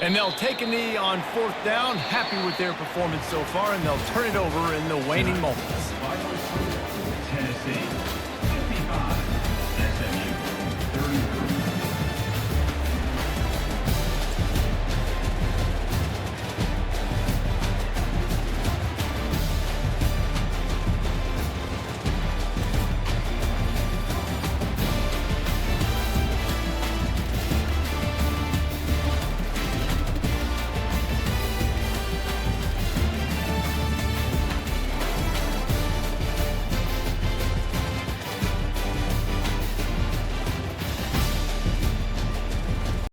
And they'll take a knee on 4th down, happy with their performance so far, and they'll turn it over in the waning moments.